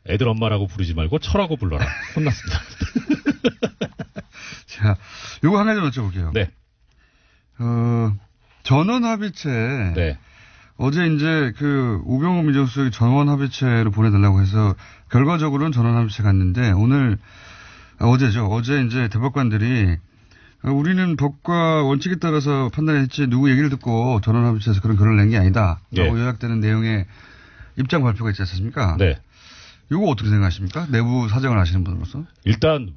애들 엄마라고 부르지 말고 철하고 불러라. 혼났습니다. 자, 요거 한 가지 여쭤볼게요. 네. 전원합의체. 네. 어제 이제 그 우병우 민정수석이 전원합의체로 보내달라고 해서 결과적으로는 전원합의체 갔는데 어제죠. 어제 이제 대법관들이 우리는 법과 원칙에 따라서 판단했지 누구 얘기를 듣고 전원합의체에서 그런 결론을 낸 게 아니다. 라고 요약되는 내용의 입장 발표가 있지 않습니까? 네. 이거 어떻게 생각하십니까? 내부 사정을 아시는 분으로서? 일단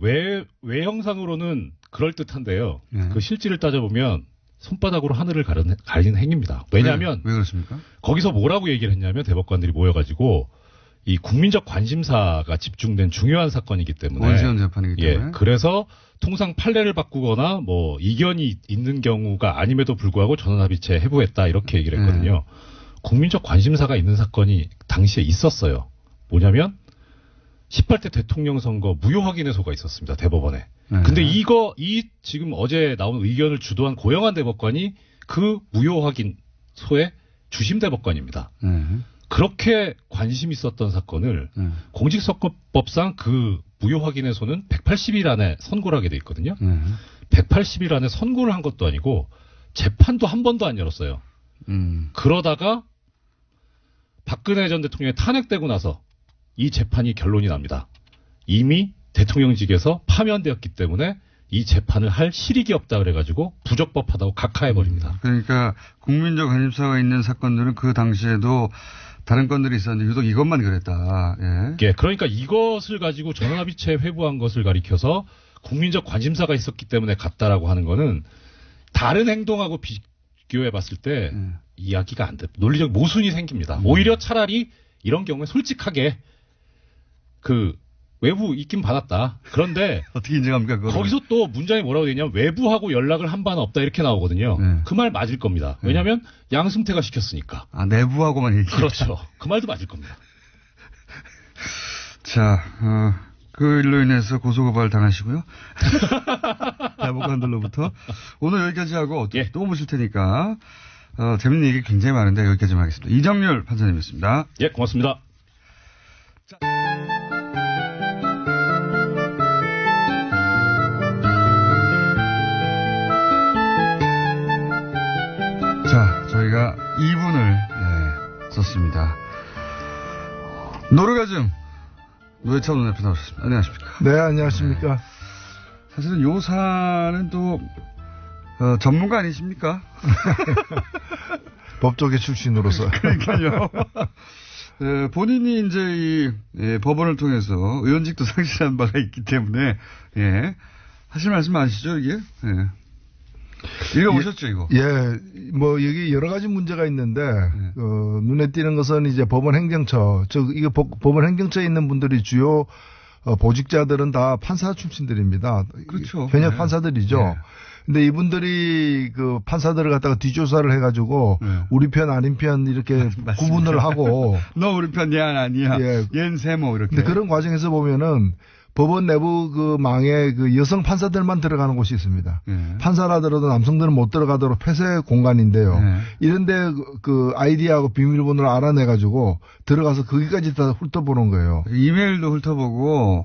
외형상으로는 그럴듯한데요. 네. 그 실질을 따져보면 손바닥으로 하늘을 가리는 행위입니다. 왜냐하면 왜 그렇습니까? 거기서 뭐라고 얘기를 했냐면 대법관들이 모여가지고 이 국민적 관심사가 집중된 중요한 사건이기 때문에 원세훈 재판이기 때문에. 예, 그래서 통상 판례를 바꾸거나 뭐 이견이 있는 경우가 아님에도 불구하고 전원합의체 해부했다 이렇게 얘기를 했거든요. 국민적 관심사가 있는 사건이 당시에 있었어요. 뭐냐면 18대 대통령 선거 무효 확인의소가 있었습니다. 대법원에. 근데 이 지금 어제 나온 의견을 주도한 고영한 대법관이 그 무효 확인소의 주심 대법관입니다. 그렇게 관심 있었던 사건을 공직선거법상 그 무효 확인의소는 180일 안에 선고를 하게 돼 있거든요. 180일 안에 선고를 한 것도 아니고 재판도 한 번도 안 열었어요. 그러다가 박근혜 전 대통령이 탄핵되고 나서 이 재판이 결론이 납니다. 이미 대통령직에서 파면되었기 때문에 이 재판을 할 실익이 없다 그래가지고 부적법하다고 각하해버립니다. 그러니까 국민적 관심사가 있는 사건들은 그 당시에도 다른 건들이 있었는데 유독 이것만 그랬다. 예, 그러니까 이것을 가지고 전원합의체 회부한 것을 가리켜서 국민적 관심사가 있었기 때문에 갔다라고 하는 거는 다른 행동하고 비교해봤을 때 이야기가 안 돼. 논리적 모순이 생깁니다. 오히려 차라리 이런 경우에 솔직하게 그 외부 있긴 받았다. 그런데 어떻게 인정합니까? 그거를? 거기서 또 문장이 뭐라고 되냐면 외부하고 연락을 한 바는 없다 이렇게 나오거든요. 그 말 맞을 겁니다. 왜냐하면 양승태가 시켰으니까. 아, 내부하고만 얘기. 그렇죠. 그 말도 맞을 겁니다. 자, 그 일로 인해서 고소고발 당하시고요. 대법관들로부터 오늘 여기까지 하고 또 모실 테니까 재밌는 얘기 굉장히 많은데 여기까지만 하겠습니다. 이정렬 판사님이었습니다. 예, 고맙습니다. 자, 저희가 2분을 썼습니다. 노르가즘 노회찬 원내대표 나오셨습니다. 안녕하십니까? 네, 안녕하십니까? 네. 사실은 요 사안은 또 전문가 아니십니까? 법조계 출신으로서. 그러니까요. 본인이 이제 법원을 통해서 의원직도 상실한 바가 있기 때문에 하실 말씀 아시죠 이게? 읽어보셨죠 이거? 예, 뭐 여기 여러 가지 문제가 있는데 눈에 띄는 것은 이제 법원 행정처, 이거 법원 행정처에 있는 분들이 주요 보직자들은 다 판사 출신들입니다. 그렇죠. 현역 판사들이죠. 근데 이분들이 그 판사들을 갖다가 뒷조사를 해가지고 우리 편 아닌 편 이렇게 구분을 하고 너 우리 편 얘 아니야. 얘는 세모 이렇게. 근데 그런 과정에서 보면은 법원 내부 그 망에 그 여성 판사들만 들어가는 곳이 있습니다. 판사라더라도 남성들은 못 들어가도록 폐쇄 공간인데요. 이런데 그 아이디하고 비밀번호를 알아내가지고 들어가서 거기까지 다 훑어보는 거예요. 이메일도 훑어보고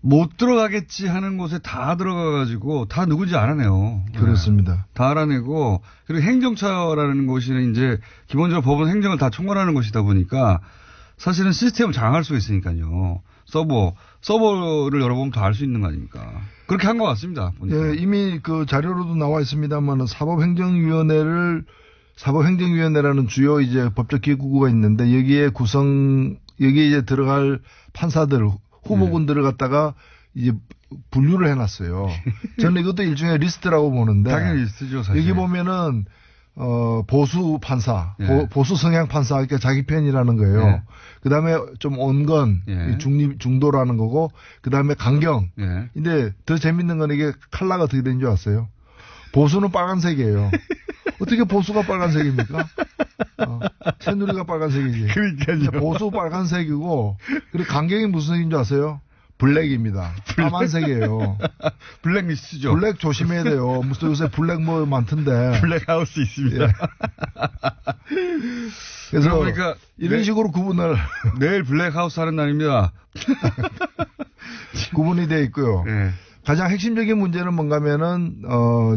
못 들어가겠지 하는 곳에 다 들어가가지고 다 누군지 알아내요. 그렇습니다. 다 알아내고 그리고 행정처라는 곳이 이제 기본적으로 법원 행정을 다 총괄하는 곳이다 보니까 사실은 시스템을 장악할 수 있으니까요. 서버를 열어보면 다 알 수 있는 거 아닙니까? 그렇게 한 것 같습니다. 예, 이미 그 자료로도 나와 있습니다만 사법행정위원회라는 주요 이제 법적 기구가 있는데 여기에 이제 들어갈 판사들 후보군들을 갖다가 이제 분류를 해놨어요. 저는 이것도 일종의 리스트라고 보는데. 당연히 리스트죠, 사실. 여기 보면은, 보수 판사, 예. 보수 성향 판사, 그러니까 자기 편이라는 거예요. 예. 그 다음에 좀 온건, 예. 중도라는 거고, 그 다음에 강경. 예. 근데 더 재밌는 건 이게 컬러가 어떻게 되는 줄 아세요? 보수는 빨간색이에요. 어떻게 보수가 빨간색입니까? 새누리가 빨간색이지. 그러니까요. 보수 빨간색이고, 그리고 강경이 무슨 색인 줄 아세요? 블랙입니다. 까만색이에요. 블랙리스트죠. 블랙 조심해야 돼요. 무슨 요새 블랙 뭐 많던데. 블랙하우스 있습니다. 예. 그래서 그러니까 이런 식으로 구분을 내일 블랙하우스 하는 날입니다. 구분이 돼 있고요. 예. 가장 핵심적인 문제는 뭔가면은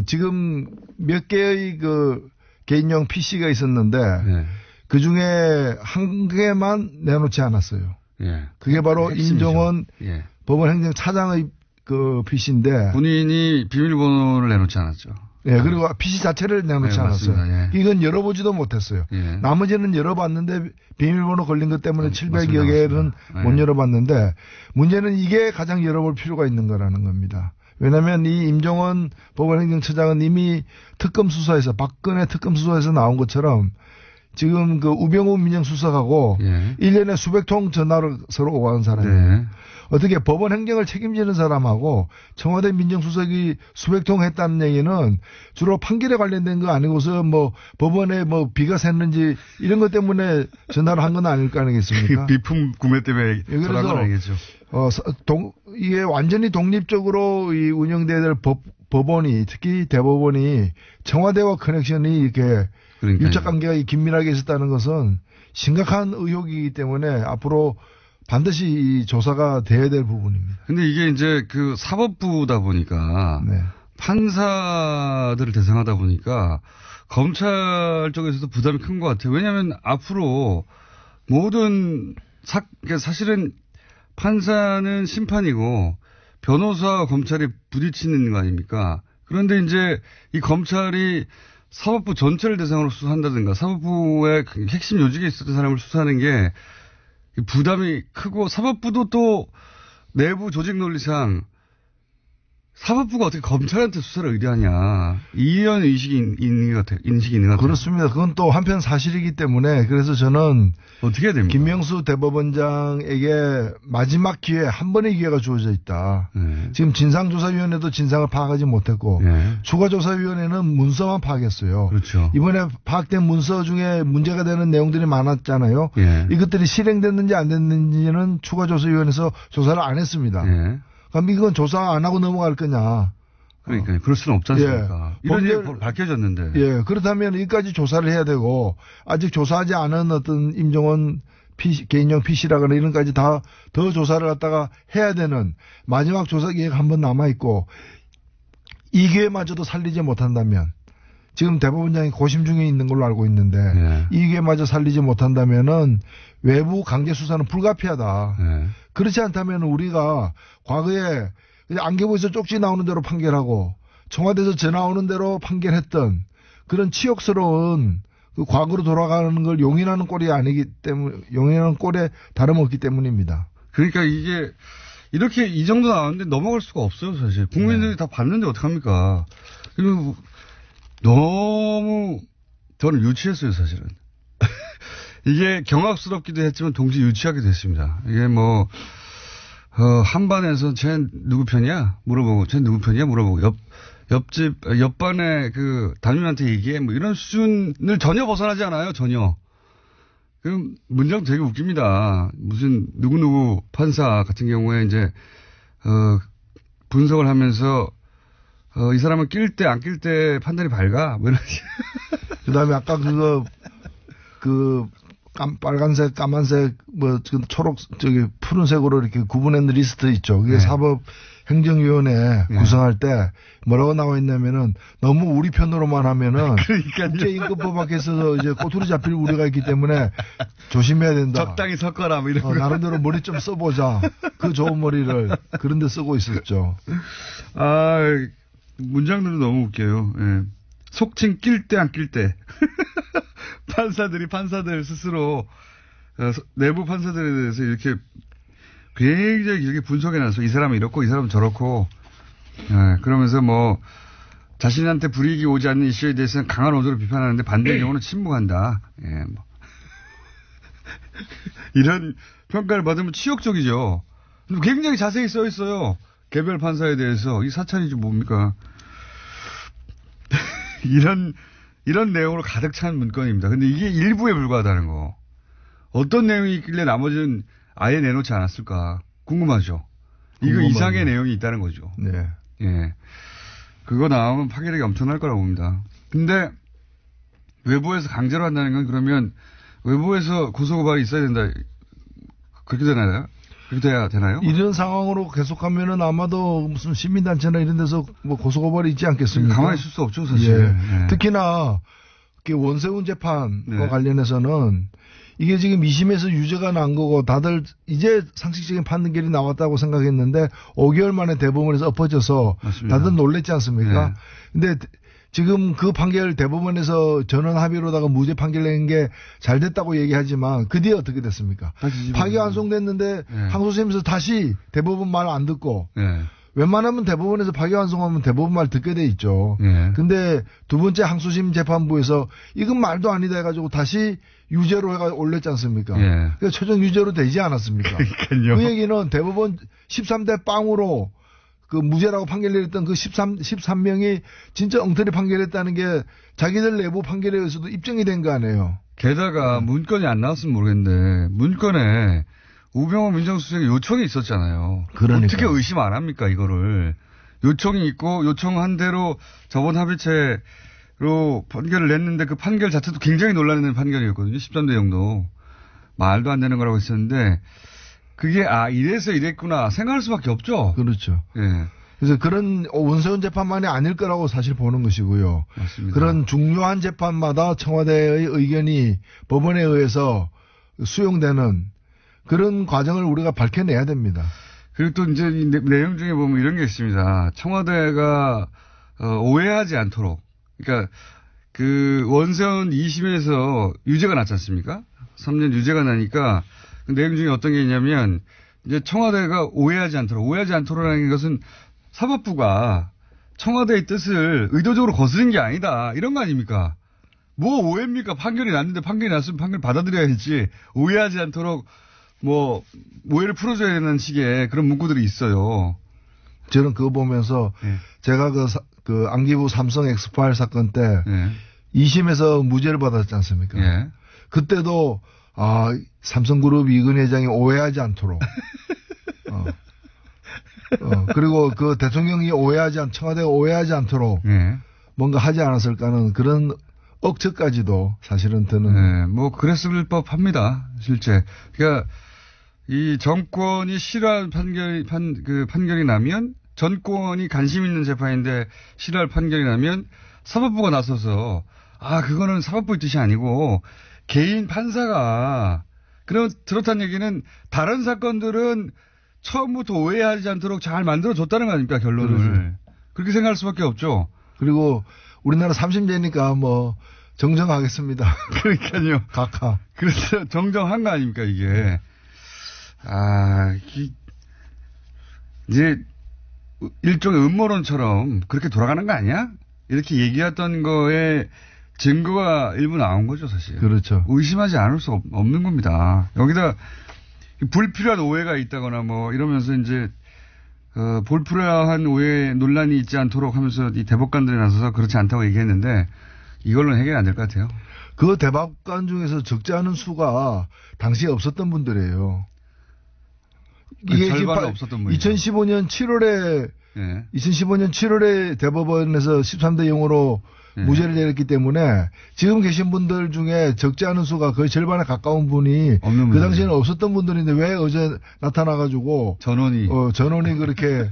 지금 몇 개의 그 개인용 PC가 있었는데 예. 그 중에 한 개만 내놓지 않았어요. 예. 그게 바로 핵심이죠. 임종원 예. 법원행정차장의 그 PC인데. 본인이 비밀번호를 내놓지 않았죠. 예, 그리고 PC 자체를 내놓지 네, 않았어요. 맞습니다. 예. 이건 열어보지도 못했어요. 예. 나머지는 열어봤는데 비밀번호 걸린 것 때문에 700여 맞습니다. 개는 맞습니다. 못 예. 열어봤는데 문제는 이게 가장 열어볼 필요가 있는 거라는 겁니다. 왜냐하면 이 임종원 법원행정처장은 이미 특검 수사에서 박근혜 특검 수사에서 나온 것처럼 지금 그 우병우 민정수석하고 예. 1년에 수백 통 전화를 서로 오가는 사람이에요. 네. 어떻게 법원 행정을 책임지는 사람하고 청와대 민정수석이 수백 통 했다는 얘기는 주로 판결에 관련된 거 아니고서 뭐 법원에 뭐 비가 샜는지 이런 것 때문에 전화를 한 건 아닐 거 아니겠습니까? 비품 구매 때문에 전화한 건 아니겠죠. 이게 완전히 독립적으로 이 운영돼야 될 법원이 특히 대법원이 청와대와 커넥션이 이렇게 그러니까요. 유착 관계가 긴밀하게 있었다는 것은 심각한 의혹이기 때문에 앞으로 반드시 이 조사가 돼야 될 부분입니다. 근데 이게 이제 그 사법부다 보니까 네. 판사들을 대상하다 보니까 검찰 쪽에서도 부담이 큰 것 같아요. 왜냐하면 앞으로 모든 그러니까 사실은 판사는 심판이고 변호사와 검찰이 부딪히는 거 아닙니까? 그런데 이제 이 검찰이 사법부 전체를 대상으로 수사한다든가 사법부의 핵심 요직에 있었던 사람을 수사하는 게 부담이 크고 사법부도 또 내부 조직 논리상 사법부가 어떻게 검찰한테 수사를 의뢰하냐. 이런 인식이 있는 것 같아요. 그렇습니다. 그건 또 한편 사실이기 때문에 그래서 저는 어떻게 해야 됩니까? 김명수 대법원장에게 마지막 기회, 한 번의 기회가 주어져 있다. 네. 지금 진상조사위원회도 진상을 파악하지 못했고 네. 추가조사위원회는 문서만 파악했어요. 그렇죠. 이번에 파악된 문서 중에 문제가 되는 내용들이 많았잖아요. 네. 이것들이 실행됐는지 안 됐는지는 추가조사위원회에서 조사를 안 했습니다. 네. 그럼 이건 조사 안 하고 넘어갈 거냐. 그러니까 그럴 수는 없지 않습니까? 예. 이런 게 밝혀졌는데. 예, 그렇다면 여기까지 조사를 해야 되고 아직 조사하지 않은 어떤 임종원 개인용 PC라거나 이런 까지 다 더 조사를 갖다가 해야 되는 마지막 조사 기회가 한 번 남아 있고 이 기회마저도 살리지 못한다면 지금 대법원장이 고심 중에 있는 걸로 알고 있는데 예. 이 기회마저 살리지 못한다면은 외부 강제 수사는 불가피하다. 예. 그렇지 않다면 우리가 과거에 안개부에서 쪽지 나오는 대로 판결하고 청와대에서 전화 오는 대로 판결했던 그런 치욕스러운 그 과거로 돌아가는 걸 용인하는 꼴이 아니기 때문에 용인하는 꼴에 다름없기 때문입니다. 그러니까 이게 이렇게 이 정도 나왔는데 넘어갈 수가 없어요, 사실. 국민들이 네. 다 봤는데 어떡합니까? 그리고 너무 저는 유치했어요, 사실은. 이게 경악스럽기도 했지만 동시에 유치하기도 했습니다. 이게 뭐 한반에서 쟤 누구 편이야? 물어보고 쟤 누구 편이야? 물어보고 옆반에 그 담임한테 얘기해 뭐 이런 수준을 전혀 벗어나지 않아요, 전혀. 그럼 문장 되게 웃깁니다. 무슨 누구누구 판사 같은 경우에 이제 분석을 하면서 이 사람은 낄 때 안 낄 때 판단이 밝아 뭐 이런. 그다음에 아까 그 빨간색, 까만색, 뭐, 초록, 푸른색으로 이렇게 구분한 리스트 있죠. 그게 네. 사법행정위원회 네. 구성할 때 뭐라고 나와 있냐면은 너무 우리 편으로만 하면은 그러니까요. 국제임금법 밖에서 이제 꼬투리 잡힐 우려가 있기 때문에 조심해야 된다. 적당히 섞어라 뭐 이런 거. 나름대로 머리 좀 써보자. 그 좋은 머리를 그런 데 쓰고 있었죠. 아, 문장들은 너무 웃겨요. 예. 속칭 낄 때 안 낄 때. 판사들 스스로 내부 판사들에 대해서 이렇게 굉장히 길게 분석해놔서 이 사람은 이렇고 이 사람은 저렇고, 예, 그러면서 뭐, 자신한테 불이익이 오지 않는 이슈에 대해서는 강한 어조로 비판하는데 반대의 경우는 침묵한다. 예, 뭐. 이런 평가를 받으면 치욕적이죠. 굉장히 자세히 써 있어요. 개별 판사에 대해서. 이 사찰이지 뭡니까. 이런 내용으로 가득 찬 문건입니다. 근데 이게 일부에 불과하다는 거. 어떤 내용이 있길래 나머지는 아예 내놓지 않았을까. 궁금하죠. 이거 이상의 내용이 있다는 거죠. 네. 예. 그거 나오면 파괴력이 엄청날 거라고 봅니다. 근데 외부에서 강제로 한다는 건 그러면 외부에서 고소고발이 있어야 된다. 그렇게 되나요? 그렇게 돼야 되나요? 이런 상황으로 계속하면은 아마도 무슨 시민단체나 이런 데서 뭐 고소고발이 있지 않겠습니까? 가만히 있을 수 없죠, 사실. 예. 예. 특히나 원세훈 재판과 네. 관련해서는 이게 지금 2심에서 유죄가 난 거고 다들 이제 상식적인 판결이 나왔다고 생각했는데 5개월 만에 대법원에서 엎어져서 맞습니다. 다들 놀랬지 않습니까? 네. 근데 지금 그 판결 대법원에서 전원 합의로다가 무죄 판결 낸 게 잘 됐다고 얘기하지만 그 뒤에 어떻게 됐습니까? 파기환송됐는데 네. 항소심에서 다시 대법원 말 안 듣고 네. 웬만하면 대법원에서 파기환송하면 대법원 말 듣게 돼 있죠. 네. 근데 두 번째 항소심 재판부에서 이건 말도 아니다 해가지고 다시 유죄로 해가 올렸지 않습니까? 네. 그러니까 최종 유죄로 되지 않았습니까? 그러니까요. 그 얘기는 대법원 13대 빵으로 그 무죄라고 판결 내렸던 그 13명이 진짜 엉터리 판결했다는 게 자기들 내부 판결에 의해서도 입증이 된 거 아니에요. 게다가 문건이 안 나왔으면 모르겠는데 문건에 우병우 민정수석의 요청이 있었잖아요. 그러니까요. 어떻게 의심 안 합니까 이거를. 요청이 있고 요청한 대로 저번 합의체로 판결을 냈는데 그 판결 자체도 굉장히 논란이 판결이었거든요. 13대 0도. 말도 안 되는 거라고 했었는데 그게 이래서 이랬구나 생각할 수밖에 없죠. 그렇죠. 예. 그래서 그런 원세훈 재판만이 아닐 거라고 사실 보는 것이고요. 맞습니다. 그런 중요한 재판마다 청와대의 의견이 법원에 의해서 수용되는 그런 과정을 우리가 밝혀내야 됩니다. 그리고 또 이제 이 내용 중에 보면 이런 게 있습니다. 청와대가 오해하지 않도록. 그러니까 그 원세훈 2심에서 유죄가 났지 않습니까? 3년 유죄가 나니까 그 내용 중에 어떤 게 있냐면 이제 청와대가 오해하지 않도록라는 것은 사법부가 청와대의 뜻을 의도적으로 거스른 게 아니다. 이런 거 아닙니까? 뭐 오해입니까? 판결이 났는데 판결이 났으면 판결 받아들여야지. 오해하지 않도록 뭐 오해를 풀어줘야 되는 식의 그런 문구들이 있어요. 저는 그거 보면서 네. 제가 그 안기부 삼성 X8 사건 때 네. 2심에서 무죄를 받았지 않습니까? 네. 그때도 삼성그룹 이근 회장이 오해하지 않도록 그리고 그 대통령이 청와대가 오해하지 않도록 네. 뭔가 하지 않았을까 하는 그런 억측까지도 사실은 드는. 네. 뭐 그랬을 법합니다. 실제. 그러니까 이 정권이 싫어하는 판결이 나면 전권이 관심 있는 재판인데 싫어할 판결이 나면 사법부가 나서서 그거는 사법부의 뜻이 아니고 개인 판사가 그렇다는 얘기는 다른 사건들은 처음부터 오해하지 않도록 잘 만들어줬다는 거 아닙니까 결론을. 그렇죠. 그렇게 생각할 수밖에 없죠. 그리고 우리나라 3심제니까 뭐 정정하겠습니다. 그러니까요. 각하. 그래서 정정한 거 아닙니까 이게. 이제 일종의 음모론처럼 그렇게 돌아가는 거 아니야? 이렇게 얘기했던 거에 증거가 일부 나온 거죠, 사실. 그렇죠. 의심하지 않을 수 없는 겁니다. 여기다 불필요한 오해가 있다거나 뭐 이러면서 이제 불필요한 오해 논란이 있지 않도록 하면서 이 대법관들이 나서서 그렇지 않다고 얘기했는데 이걸로는 해결이 안 될 것 같아요. 그 대법관 중에서 적지 않은 수가 당시에 없었던 분들이에요. 이게 절반은 없었던 분이죠. 2015년 7월에 네. 2015년 7월에 대법원에서 13대 0으로 무죄를 내렸기 때문에 지금 계신 분들 중에 적지 않은 수가 거의 절반에 가까운 분이 그 당시에는 없었던 분들인데 왜 어제 나타나가지고 전원이 그렇게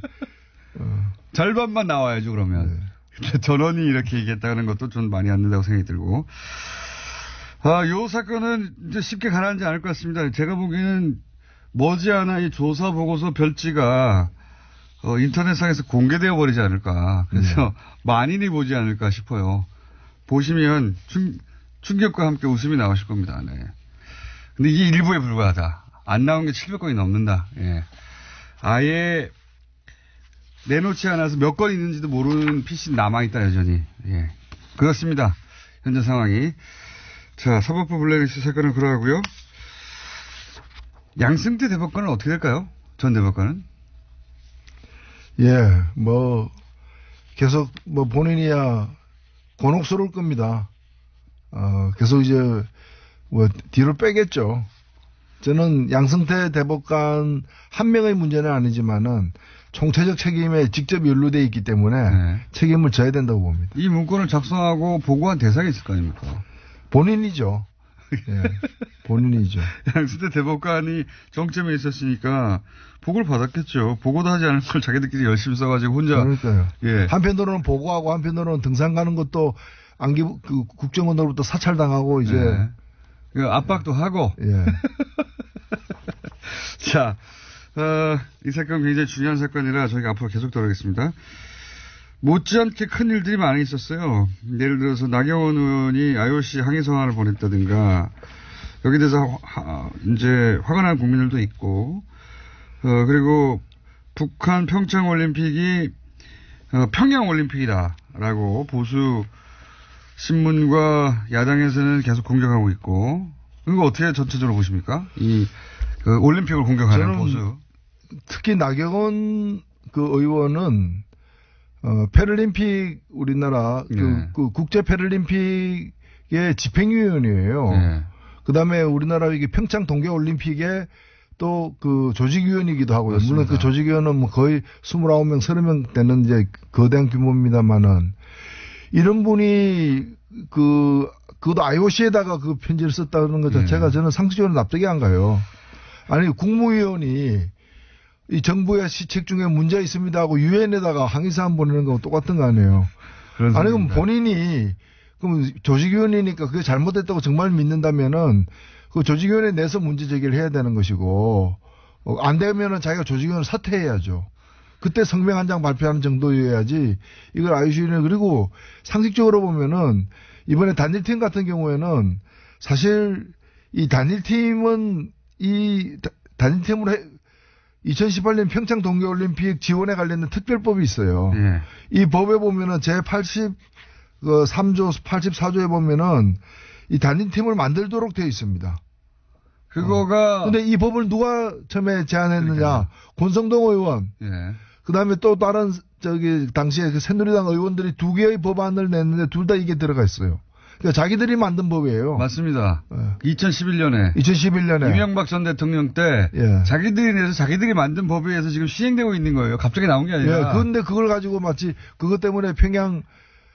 절반만 나와야죠 그러면. 네. 전원이 이렇게 얘기했다는 것도 좀 많이 안 된다고 생각이 들고. 요 사건은 이제 쉽게 가라앉지 않을 것 같습니다. 제가 보기에는 머지않아 이 조사 보고서 별지가 인터넷상에서 공개되어 버리지 않을까. 그래서 만인이 보지 않을까 싶어요. 보시면 충격과 함께 웃음이 나오실 겁니다. 네. 근데 이게 일부에 불과하다. 안 나온 게 700건이 넘는다. 예. 아예 내놓지 않아서 몇 건 있는지도 모르는 PC 남아있다, 여전히. 예. 그렇습니다. 현재 상황이. 자, 사법부 블랙리스트 사건은 그러하고요. 양승태 대법관은 어떻게 될까요? 전 대법관은? 예, 계속 본인이야 곤혹스러울 겁니다. 계속 이제 뒤로 빼겠죠. 저는 양승태 대법관 한 명의 문제는 아니지만은 총체적 책임에 직접 연루되어 있기 때문에 네. 책임을 져야 된다고 봅니다. 이 문건을 작성하고 보고한 대상이 있을 거 아닙니까? 본인이죠. 예, 본인이죠. 양승태 대법관이 정점에 있었으니까 보고를 받았겠죠. 보고도 하지 않은 걸 자기들끼리 열심히 써가지고 혼자. 그러니까요. 예. 한편으로는 보고하고 한편으로는 등산 가는 것도 국정원으로부터 사찰당하고 이제. 예. 그 압박도 하고. 예. 자, 이 사건 굉장히 중요한 사건이라 저희가 앞으로 계속 다루겠습니다. 못지않게 큰 일들이 많이 있었어요. 예를 들어서 나경원 의원이 IOC 항의 성안을 보냈다든가, 여기 대해서 이제 화가 난 국민들도 있고, 그리고 북한 평창 올림픽이 평양 올림픽이다라고 보수 신문과 야당에서는 계속 공격하고 있고, 이거 어떻게 전체적으로 보십니까? 올림픽을 공격하는 보수. 특히 나경원 의원은 패럴림픽 우리나라 네. 국제 패럴림픽의 집행위원이에요. 네. 그다음에 우리나라 이게 평창 동계 올림픽에 또 조직위원이기도 하고요. 맞습니다. 물론 조직위원은 거의 29명, 30명 되는 이제 거대한 규모입니다만은 이런 분이 그것도 IOC에다가 그 편지를 썼다는 것 자체가 저는 상식적으로 납득이 안 가요. 아니 국무위원이 이 정부의 시책 중에 문제 있습니다 하고 유엔에다가 항의사안 보내는 거하고 똑같은 거 아니에요. 아니 그럼 본인이 그럼 조직위원이니까 그게 잘못됐다고 정말 믿는다면은 그 조직위원회 내서 문제 제기를 해야 되는 것이고 안 되면은 자기가 조직위원을 사퇴해야죠. 그때 성명 한 장 발표하는 정도여야지 이걸 IOC에 그리고 상식적으로 보면은 이번에 단일팀 같은 경우에는 사실 이 단일팀은 단일팀으로 2018년 평창 동계올림픽 지원에 관련된 특별법이 있어요. 네. 이 법에 보면은 제83조 84조에 보면은 이 단일팀을 만들도록 되어 있습니다. 그거가 근데 이 법을 누가 처음에 제안했느냐? 그러니까. 권성동 의원. 예. 그다음에 또 다른 당시에 새누리당 의원들이 두 개의 법안을 냈는데 둘 다 이게 들어가 있어요. 그러니까 자기들이 만든 법이에요. 맞습니다. 2011년에 이명박 전 대통령 때 자기들이 내서 자기들이 만든 법에 의해서 지금 시행되고 있는 거예요. 갑자기 나온 게 아니라. 그런데 그걸 가지고 마치 그것 때문에 평양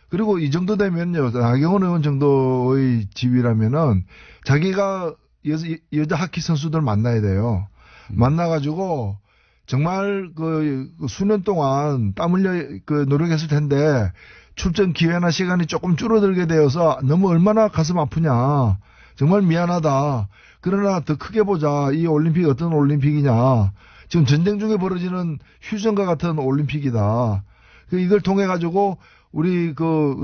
그리고 이 정도 되면요. 나경원 의원 정도의 지위라면은 자기가 여자 하키 선수들 만나야 돼요. 만나가지고 정말 수년 동안 땀 흘려 노력했을 텐데 출전 기회나 시간이 조금 줄어들게 되어서 너무 얼마나 가슴 아프냐. 정말 미안하다. 그러나 더 크게 보자. 이 올림픽이 어떤 올림픽이냐. 지금 전쟁 중에 벌어지는 휴전과 같은 올림픽이다. 이걸 통해 가지고 우리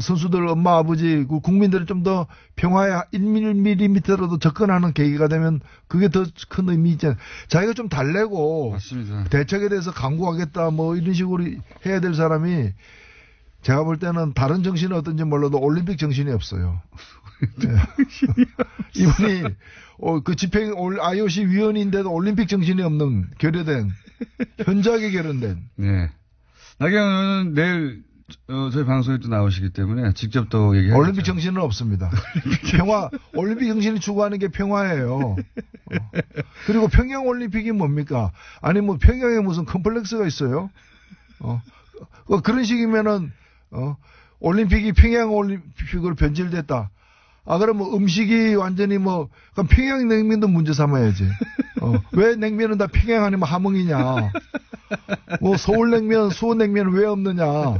선수들 엄마 아버지 국민들이 좀 더 평화에 1mm라도 접근하는 계기가 되면 그게 더 큰 의미 있잖아요. 자기가 좀 달래고 맞습니다. 대책에 대해서 강구하겠다 이런 식으로 해야 될 사람이 제가 볼 때는 다른 정신이 어떤지 몰라도 올림픽 정신이 없어요. 이분이 집행 IOC 위원인데도 올림픽 정신이 없는 결여된 현저하게 결연된. 네. 나경원은 내일 저희 방송에 또 나오시기 때문에 직접 또 얘기하겠죠. 올림픽 정신은 없습니다. 올림픽 정신이 추구하는 게 평화예요. 그리고 평양 올림픽이 뭡니까? 아니 평양에 무슨 컴플렉스가 있어요? 그런 식이면은 올림픽이 평양 올림픽으로 변질됐다. 그럼 음식이 완전히 그럼 평양 냉면도 문제 삼아야지. 왜 냉면은 다 평양 아니면 함흥이냐. 서울냉면, 수원냉면은 왜 없느냐.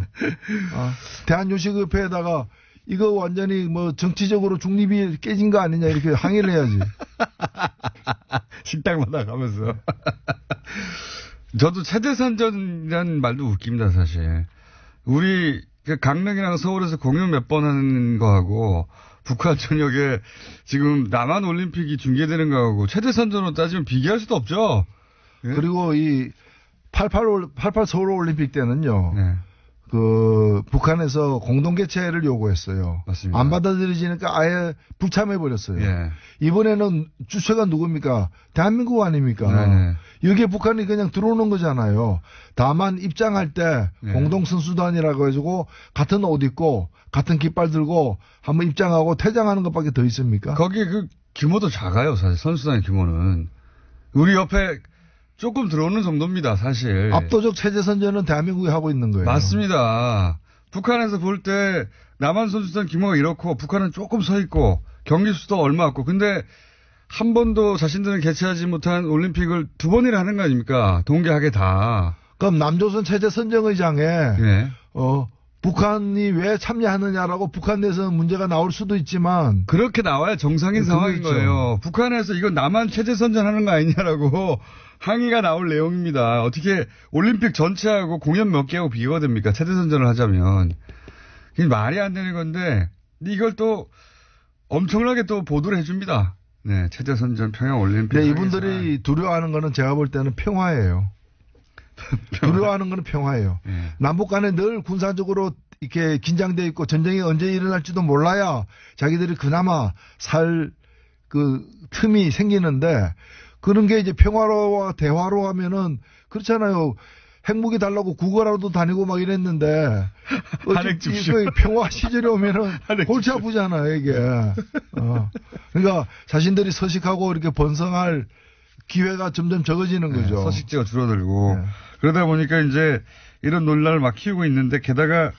대한요식협회에다가 이거 완전히 정치적으로 중립이 깨진 거 아니냐 이렇게 항의를 해야지. 식당마다 가면서. 저도 체제선전이라는 말도 웃깁니다, 사실. 우리 강릉이랑 서울에서 공연 몇 번 하는 거하고 북한 전역에 지금 남한 올림픽이 중계되는 거하고 최대 선전으로 따지면 비교할 수도 없죠. 예? 그리고 이 88 서울 올림픽 때는요. 네. 북한에서 공동 개최를 요구했어요. 맞습니다. 안 받아들여지니까 아예 불참해 버렸어요. 예. 이번에는 주체가 누굽니까? 대한민국 아닙니까? 네네. 여기에 북한이 그냥 들어오는 거잖아요. 다만 입장할 때 네. 공동 선수단이라고 해가지고 같은 옷 입고 같은 깃발 들고 한번 입장하고 퇴장하는 것밖에 더 있습니까? 거기 그 규모도 작아요. 사실 선수단의 규모는 우리 옆에 조금 들어오는 정도입니다, 사실. 압도적 체제 선전은 대한민국이 하고 있는 거예요. 맞습니다. 북한에서 볼 때 남한 선수단 규모가 이렇고 북한은 조금 서 있고 경기 수도 얼마 없고 근데 한 번도 자신들은 개최하지 못한 올림픽을 2번이나 하는 거 아닙니까? 동계하게 다. 그럼 남조선 체제 선정의장에 네. 북한이 왜 참여하느냐라고 북한 내에서는 문제가 나올 수도 있지만 그렇게 나와야 정상인 상황인 그렇죠. 거예요. 북한에서 이건 남한 체제 선전하는 거 아니냐라고 항의가 나올 내용입니다. 어떻게 올림픽 전체하고 공연 몇 개하고 비교가 됩니까? 체제 선전을 하자면. 이게 말이 안 되는 건데 이걸 또 엄청나게 또 보도를 해줍니다. 네, 체제 선전 평양 올림픽. 네, 이분들이 두려워하는 거는 제가 볼 때는 평화예요. 두려워하는 거는 평화예요. 네. 남북 간에 늘 군사적으로 이렇게 긴장돼 있고 전쟁이 언제 일어날지도 몰라야 자기들이 그나마 살 그 틈이 생기는데 그런 게 이제 평화로와 대화로 하면은 그렇잖아요. 핵무기 달라고 구걸하러도 다니고 막 이랬는데 한핵 줍쇼. 평화 시절에 오면은 골치 아프잖아요 이게. 그러니까 자신들이 서식하고 이렇게 번성할 기회가 점점 적어지는 거죠. 네, 서식지가 줄어들고 네. 그러다 보니까 이제 이런 논란을 막 키우고 있는데 게다가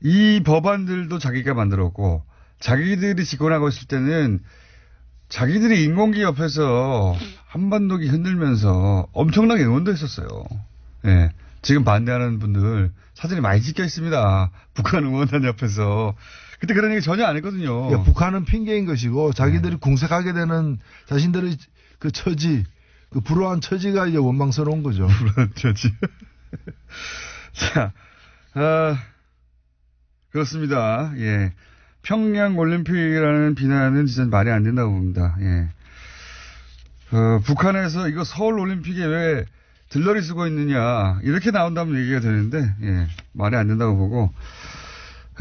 이 법안들도 자기가 만들었고 자기들이 집권하고 있을 때는 자기들이 인공기 옆에서 한반도기 흔들면서 엄청나게 응원도 했었어요. 예. 지금 반대하는 분들 사진이 많이 찍혀 있습니다. 북한 응원단 옆에서. 그때 그런 얘기 전혀 안 했거든요. 야, 북한은 핑계인 것이고 자기들이 궁색하게 되는 자신들의 그 처지, 그 불우한 처지가 이제 원망스러운 거죠. 불우한 처지. 자, 그렇습니다. 예. 평양 올림픽이라는 비난은 진짜 말이 안 된다고 봅니다. 예. 북한에서 이거 서울 올림픽에 왜 들러리 쓰고 있느냐 이렇게 나온다면 얘기가 되는데 예. 말이 안 된다고 보고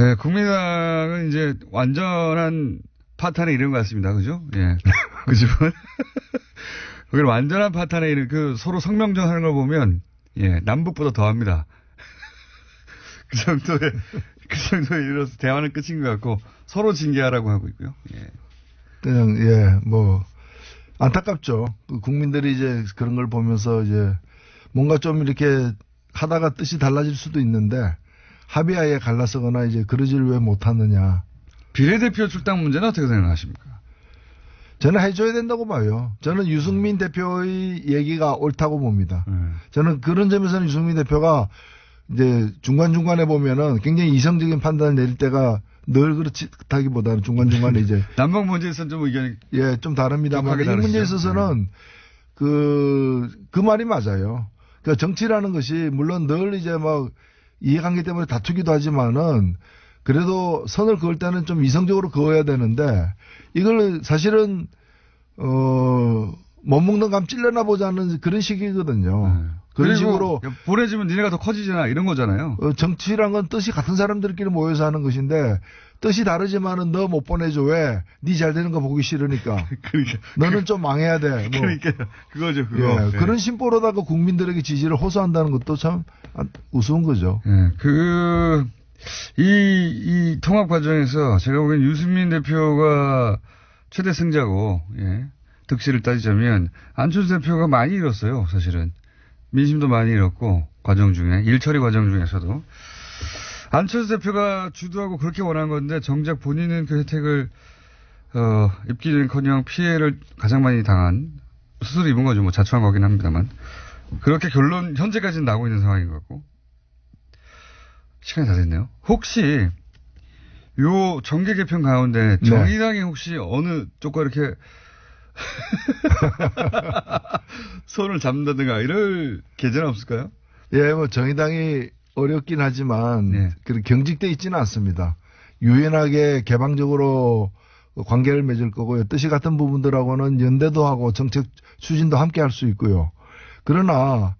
예. 국민당은 이제 완전한 파탄에 이른 것 같습니다. 그죠? 예. 그 집은 거기를 완전한 파탄에 이른 그 서로 성명전 하는 걸 보면 예. 남북보다 더합니다. 그 정도에 이르러서 대화는 끝인 것 같고 서로 징계하라고 하고 있고요. 예. 그냥 뭐 안타깝죠. 국민들이 이제 그런 걸 보면서 이제 뭔가 좀 이렇게 하다가 뜻이 달라질 수도 있는데 합의하에 갈라서거나 이제 그러질 왜 못하느냐. 비례대표 출당 문제는 어떻게 생각하십니까? 저는 해줘야 된다고 봐요. 저는 유승민 대표의 얘기가 옳다고 봅니다. 저는 그런 점에서는 유승민 대표가 이제 중간중간에 보면은 굉장히 이성적인 판단을 내릴 때가 늘 그렇다기보다는 중간중간에 이제. 남북 문제에서는 좀 의견이. 예, 좀 다릅니다만. 이 문제에 있어서는 그 말이 맞아요. 그러니까 정치라는 것이 물론 늘 이제 막 이해관계 때문에 다투기도 하지만은 그래도 선을 그을 때는 좀 이성적으로 그어야 되는데 이걸 사실은, 못 먹는 감 찔려나 보자는 그런 식이거든요. 그런 식으로 보내주면 니네가 더 커지잖아 이런 거잖아요. 정치란 건 뜻이 같은 사람들끼리 모여서 하는 것인데 뜻이 다르지만은 너 못 보내줘 왜? 니 잘 되는 거 보기 싫으니까. 그러니까 너는 좀 망해야 돼. 뭐. 그러니까 그거죠 그거. 예, 네. 그런 심보로다가 국민들에게 지지를 호소한다는 것도 참 우스운 거죠. 네, 이 통합 과정에서 제가 보기엔 유승민 대표가 최대 승자고 예, 득실을 따지자면 안철수 대표가 많이 잃었어요 사실은. 민심도 많이 잃었고 과정 중에 일처리 과정 중에서도 안철수 대표가 주도하고 그렇게 원한 건데 정작 본인은 그 혜택을 입기는커녕 피해를 가장 많이 당한 스스로 입은 거죠. 뭐 자초한 거긴 합니다만 그렇게 결론 현재까지는 나오고 있는 상황인 것 같고 시간이 다 됐네요. 혹시 요 정계 개편 가운데 정의당이 혹시 어느 쪽과 이렇게 손을 잡는다든가 이럴 계제는 없을까요? 예, 뭐 정의당이 어렵긴 하지만 그렇게 경직돼 있지는 않습니다. 유연하게 개방적으로 관계를 맺을 거고요. 뜻이 같은 부분들하고는 연대도 하고 정책 추진도 함께 할 수 있고요. 그러나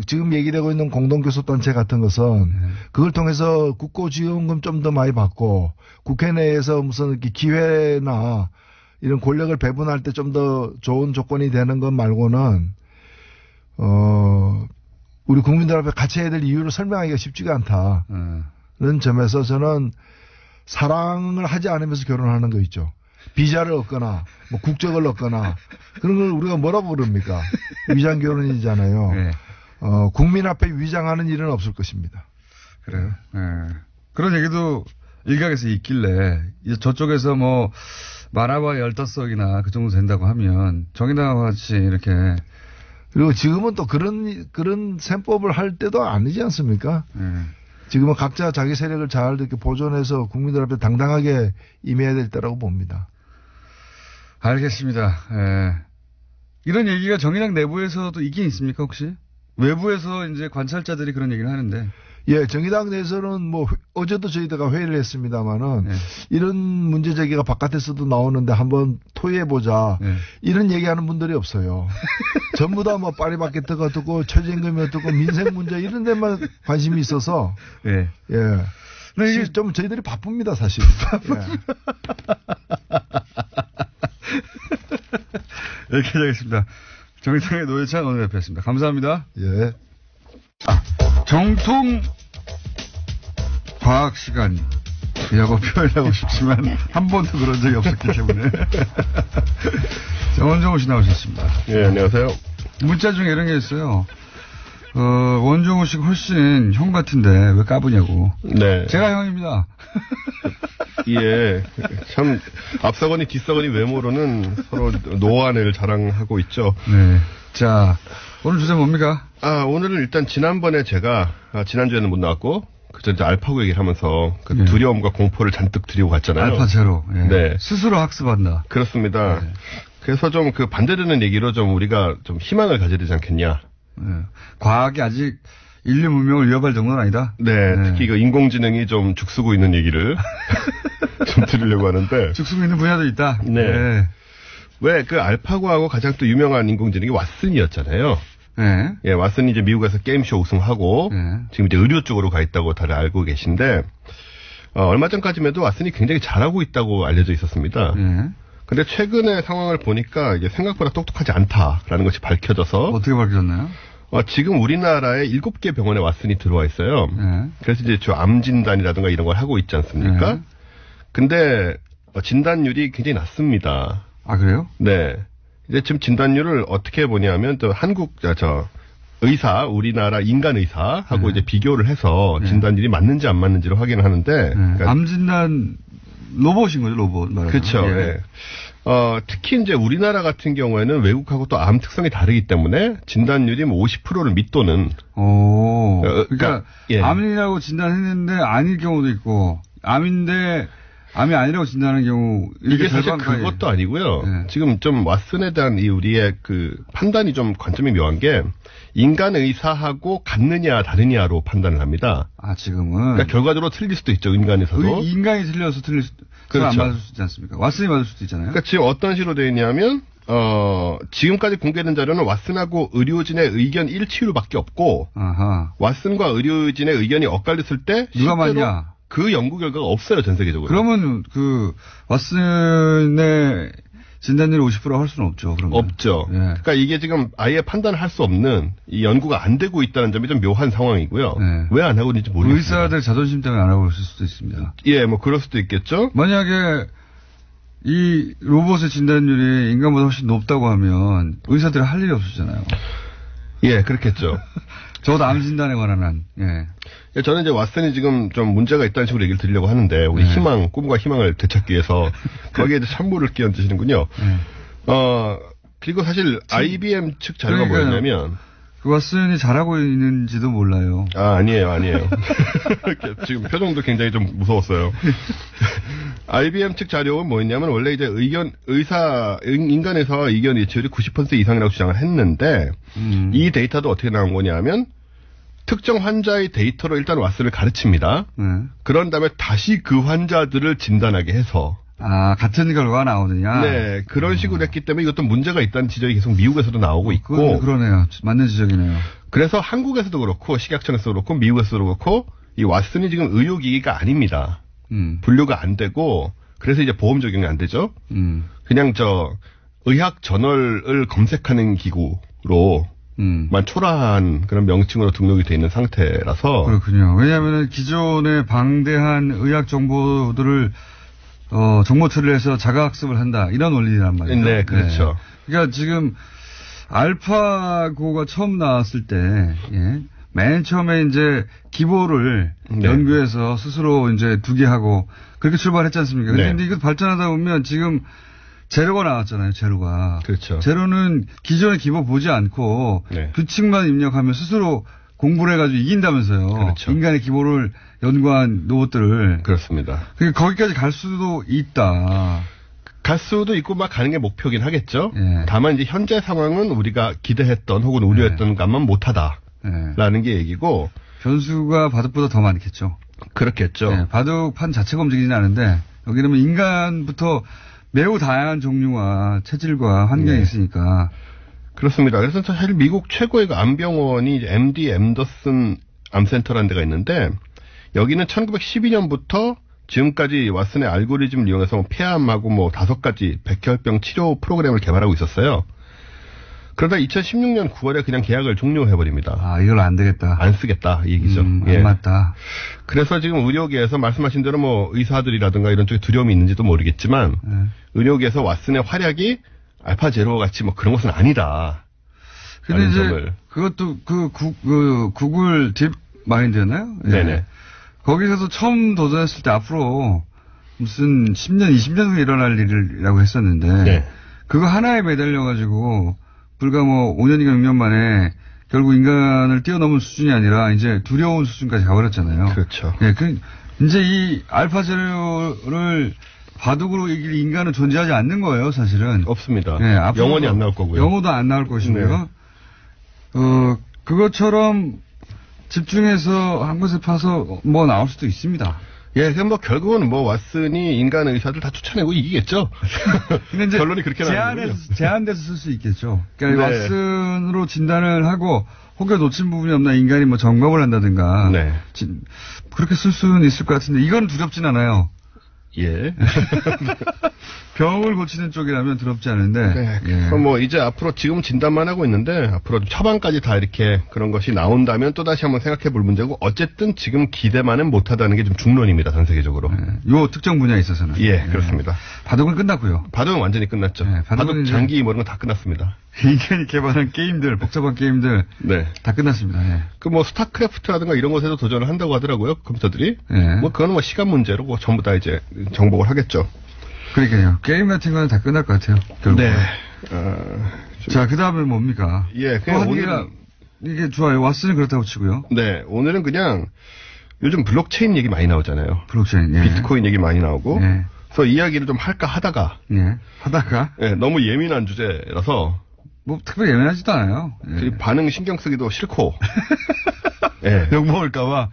지금 얘기되고 있는 공동교섭단체 같은 것은 그걸 통해서 국고지원금 좀 더 많이 받고 국회 내에서 무슨 이렇게 기회나 이런 권력을 배분할 때 좀 더 좋은 조건이 되는 것 말고는 우리 국민들 앞에 같이 해야 될 이유를 설명하기가 쉽지가 않다. 그런 점에서 저는 사랑을 하지 않으면서 결혼하는 거 있죠. 비자를 얻거나 뭐 국적을 얻거나 그런 걸 우리가 뭐라고 그럽니까? 위장 결혼이잖아요. 네. 국민 앞에 위장하는 일은 없을 것입니다. 그래요. 네. 그런 얘기도 일각에서 있길래 저쪽에서 뭐 만화와 15석이나 그 정도 된다고 하면 정의당과 같이 이렇게 그리고 지금은 또 그런 셈법을 할 때도 아니지 않습니까? 지금은 각자 자기 세력을 잘 이렇게 보존해서 국민들 앞에 당당하게 임해야 될 때라고 봅니다. 알겠습니다. 예. 이런 얘기가 정의당 내부에서도 있긴 있습니까, 혹시? 외부에서 이제 관찰자들이 그런 얘기를 하는데. 예, 정의당 내에서는 뭐 어제도 저희가 회의를 했습니다만은 이런 문제 제기가 바깥에서도 나오는데 한번 토의해보자. 이런 얘기하는 분들이 없어요. 전부 다 뭐 파리바게트가 어떻고 최저임금이 어떻고 민생 문제 이런 데만 관심이 있어서. 예. 근데 이게 좀 저희들이 바쁩니다, 사실. 여기까지 하겠습니다. 정의당의 노회찬 원내대표였습니다. 감사합니다. 예. 정통 과학 시간이라고 표현하고 싶지만 한 번도 그런 적이 없었기 때문에. 자, 원종우 씨 나오셨습니다. 예, 안녕하세요. 문자 중에 이런 게 있어요. 원종우 씨가 훨씬 형 같은데 왜 까부냐고. 네. 제가 형입니다. 예. 참, 앞서거니 뒤서거니 외모로는 서로 노안을 자랑하고 있죠. 네. 자, 오늘 주제 뭡니까? 오늘은 일단 지난번에 제가, 지난주에는 못 나왔고, 그전 이제 알파고 얘기를 하면서 그 두려움과 공포를 잔뜩 드리고 갔잖아요. 알파제로. 예. 네. 스스로 학습한다. 그렇습니다. 네. 그래서 좀 그 반대되는 얘기로 좀 우리가 좀 희망을 가져야 되지 않겠냐. 과학이 아직 인류 문명을 위협할 정도는 아니다? 네. 특히 그 인공지능이 좀 죽쓰고 있는 얘기를 좀 드리려고 하는데. 죽쓰고 있는 분야도 있다? 네. 왜 그 알파고하고 가장 또 유명한 인공지능이 왓슨이었잖아요. 네. 예, 왓슨이 이제 미국에서 게임쇼 우승하고 지금 이제 의료 쪽으로 가 있다고 다들 알고 계신데 얼마 전까지만 해도 왓슨이 굉장히 잘하고 있다고 알려져 있었습니다. 근데 최근의 상황을 보니까 이게 생각보다 똑똑하지 않다라는 것이 밝혀져서 어떻게 밝혀졌나요? 지금 우리나라에 7개 병원에 왓슨이 들어와 있어요. 그래서 이제 저 암 진단이라든가 이런 걸 하고 있지 않습니까? 근데 진단율이 굉장히 낮습니다. 아, 그래요? 네. 이제 지금 진단율을 어떻게 보냐면 또 의사, 우리나라 인간 의사하고 이제 비교를 해서 진단율이 맞는지 안 맞는지를 확인을 하는데. 그러니까 암 진단 로봇인 거죠, 로봇. 그렇죠. 예. 특히 이제 우리나라 같은 경우에는 외국하고 또 암 특성이 다르기 때문에 진단율이 뭐 50%를 밑도는. 그러니까 암이라고 진단했는데 아닐 경우도 있고 암인데 암이 아니라고 진단하는 경우 이게 사실 그것도 아니고요. 지금 좀 왓슨에 대한 이 우리의 그 판단이 좀 관점이 묘한 게 인간 의사하고 같느냐 다르냐로 판단을 합니다. 아, 지금은 그러니까 결과적으로 틀릴 수도 있죠. 인간 의사도. 인간이 틀려서 틀릴 수도 그렇죠. 안 맞을 수 있지 않습니까? 왓슨이 맞을 수도 있잖아요. 그러니까 지금 어떤 식으로 되어 있냐면 지금까지 공개된 자료는 왓슨하고 의료진의 의견 일치율밖에 없고 왓슨과 의료진의 의견이 엇갈렸을 때 누가 맞냐? 그 연구 결과가 없어요, 전 세계적으로. 그러면 그 왓슨의 진단율이 50% 할 수는 없죠. 그러면. 없죠. 그러니까 이게 지금 아예 판단을 할 수 없는 이 연구가 안 되고 있다는 점이 좀 묘한 상황이고요. 왜 안 하고 있는지 모르겠어요. 의사들 자존심 때문에 안 하고 있을 수도 있습니다. 예, 뭐 그럴 수도 있겠죠. 만약에 이 로봇의 진단율이 인간보다 훨씬 높다고 하면 의사들이 할 일이 없었잖아요. 예, 그렇겠죠. 적어도 암 진단에 관한 한. 예. 저는 이제 왓슨이 지금 좀 문제가 있다는 식으로 얘기를 드리려고 하는데 우리 꿈과 희망을 되찾기 위해서 거기에 이제 찬물을 끼얹으시는군요. 그리고 사실 IBM 측 자료가 뭐였냐면 그 왓슨이 잘하고 있는지도 몰라요. 아니에요. 지금 표정도 굉장히 좀 무서웠어요. IBM 측 자료는 뭐였냐면 원래 이제 인간 의사와 의견 일치율이 90% 이상이라고 주장을 했는데 이 데이터도 어떻게 나온 거냐면 특정 환자의 데이터로 일단 왓슨을 가르칩니다. 그런 다음에 다시 그 환자들을 진단하게 해서 같은 결과가 나오느냐? 네, 그런 식으로 했기 때문에 이것도 문제가 있다는 지적이 계속 미국에서도 나오고 있고. 그러네요. 맞는 지적이네요. 그래서 한국에서도 그렇고, 식약청에서도 그렇고, 미국에서도 그렇고, 이 왓슨이 지금 의료기기가 아닙니다. 분류가 안 되고, 그래서 이제 보험 적용이 안 되죠. 그냥 의학 저널을 검색하는 기구로, 만 초라한 그런 명칭으로 등록이 돼 있는 상태라서. 그렇군요. 왜냐하면 기존의 방대한 의학 정보들을 정보 처리해서 자가학습을 한다. 이런 원리란 말이에요. 네, 그렇죠. 네. 그러니까 지금 알파고가 처음 나왔을 때, 맨 처음에 이제 기보를 연구해서 스스로 이제 두게 하고 그렇게 출발했지 않습니까? 근데 이거 발전하다 보면 지금 제로가 나왔잖아요, 제로가. 그렇죠. 제로는 기존의 기보 보지 않고 규칙만 입력하면 스스로 공부를 해가지고 이긴다면서요. 그렇죠. 인간의 기보를 연구한 로봇들을. 그렇습니다. 그러니까 거기까지 갈 수도 있다. 갈 수도 있고 막 가는 게 목표긴 하겠죠. 다만 이제 현재 상황은 우리가 기대했던 혹은 우려했던 것만 못하다라는 게 얘기고. 변수가 바둑보다 더 많겠죠. 그렇겠죠. 바둑판 자체가 움직이지는 않은데 여기는 인간부터 매우 다양한 종류와 체질과 환경이 있으니까. 그렇습니다. 그래서 사실 미국 최고의 그 암병원이 MD 앤더슨 암센터라는 데가 있는데 여기는 1912년부터 지금까지 왓슨의 알고리즘을 이용해서 폐암하고 5가지 백혈병 치료 프로그램을 개발하고 있었어요. 그러다 2016년 9월에 그냥 계약을 종료해버립니다. 이걸 안 되겠다. 안 쓰겠다 이 얘기죠. 안 맞다. 그래서 지금 의료계에서 말씀하신 대로 의사들이라든가 이런 쪽에 두려움이 있는지도 모르겠지만 의료계에서 왓슨의 활약이 알파제로 같이 그런 것은 아니다. 근데 이제 그것도 구글 딥 마인드였나요? 네네. 거기서도 처음 도전했을 때 앞으로 무슨 10년, 20년 후에 일어날 일이라고 했었는데 그거 하나에 매달려가지고 불과 5년인가 6년 만에 결국 인간을 뛰어넘은 수준이 아니라 이제 두려운 수준까지 가버렸잖아요. 그렇죠. 이제 이 알파제로를 바둑으로 이길 인간은 존재하지 않는 거예요, 사실은. 없습니다. 영원히 안 나올 거고요. 영어도 안 나올 것이고요. 그것처럼 집중해서 한 곳에 파서 나올 수도 있습니다. 그럼 결국은 왓슨이 인간 의사들 다 쫓아내고 이기겠죠. 근데 이제 결론이 그렇게 나오는군요. 제한돼서 쓸 수 있겠죠. 그러니까 왓슨으로 진단을 하고 혹여 놓친 부분이 없나 인간이 점검을 한다든가. 그렇게 쓸 수는 있을 것 같은데 이건 두렵진 않아요. 병을 고치는 쪽이라면 두렵지 않은데. 그럼 이제 앞으로 지금 진단만 하고 있는데 앞으로 처방까지 다 이렇게 그런 것이 나온다면 또 다시 한번 생각해 볼 문제고 어쨌든 지금 기대만은 못하다는 게 좀 중론입니다, 전 세계적으로. 요 특정 분야에 있어서는. 그렇습니다. 바둑은 끝났고요. 바둑은 완전히 끝났죠. 바둑 장기 이런 건 다 끝났습니다. 인간이 개발한 게임들, 복잡한 게임들. 다 끝났습니다. 스타크래프트라든가 이런 것에도 도전을 한다고 하더라고요, 컴퓨터들이. 그건 시간 문제로 전부 다 이제 정복을 하겠죠. 그러니까요. 게임 같은 거는 다 끝날 것 같아요. 결국. 자, 그 다음에 뭡니까? 오늘은 이게 좋아요. 왓슨은 그렇다고 치고요. 오늘은 그냥 요즘 블록체인 얘기 많이 나오잖아요. 블록체인. 비트코인 얘기 많이 나오고. 그래서 이야기를 좀 할까 하다가. 하다가? 너무 예민한 주제라서. 특별히 예민하지도 않아요. 반응 신경 쓰기도 싫고. 욕먹을까봐.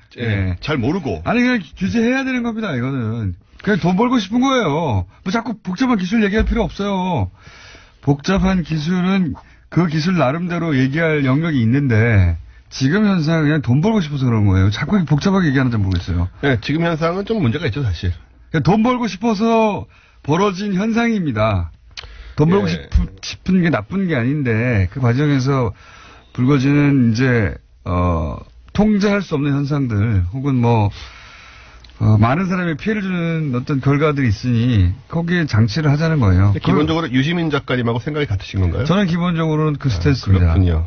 잘 모르고. 아니, 그냥 규제해야 되는 겁니다, 이거는. 그냥 돈 벌고 싶은 거예요. 자꾸 복잡한 기술 얘기할 필요 없어요. 복잡한 기술은 그 기술 나름대로 얘기할 영역이 있는데, 지금 현상은 그냥 돈 벌고 싶어서 그런 거예요. 자꾸 복잡하게 얘기하는지 모르겠어요. 지금 현상은 좀 문제가 있죠, 사실. 돈 벌고 싶어서 벌어진 현상입니다. 돈 벌고 싶은 게 나쁜 게 아닌데, 그 과정에서 불거지는 이제, 통제할 수 없는 현상들, 혹은 많은 사람이 피해를 주는 어떤 결과들이 있으니, 거기에 장치를 하자는 거예요. 기본적으로 유시민 작가님하고 생각이 같으신 건가요? 저는 기본적으로는 그 스탠스입니다. 그렇군요.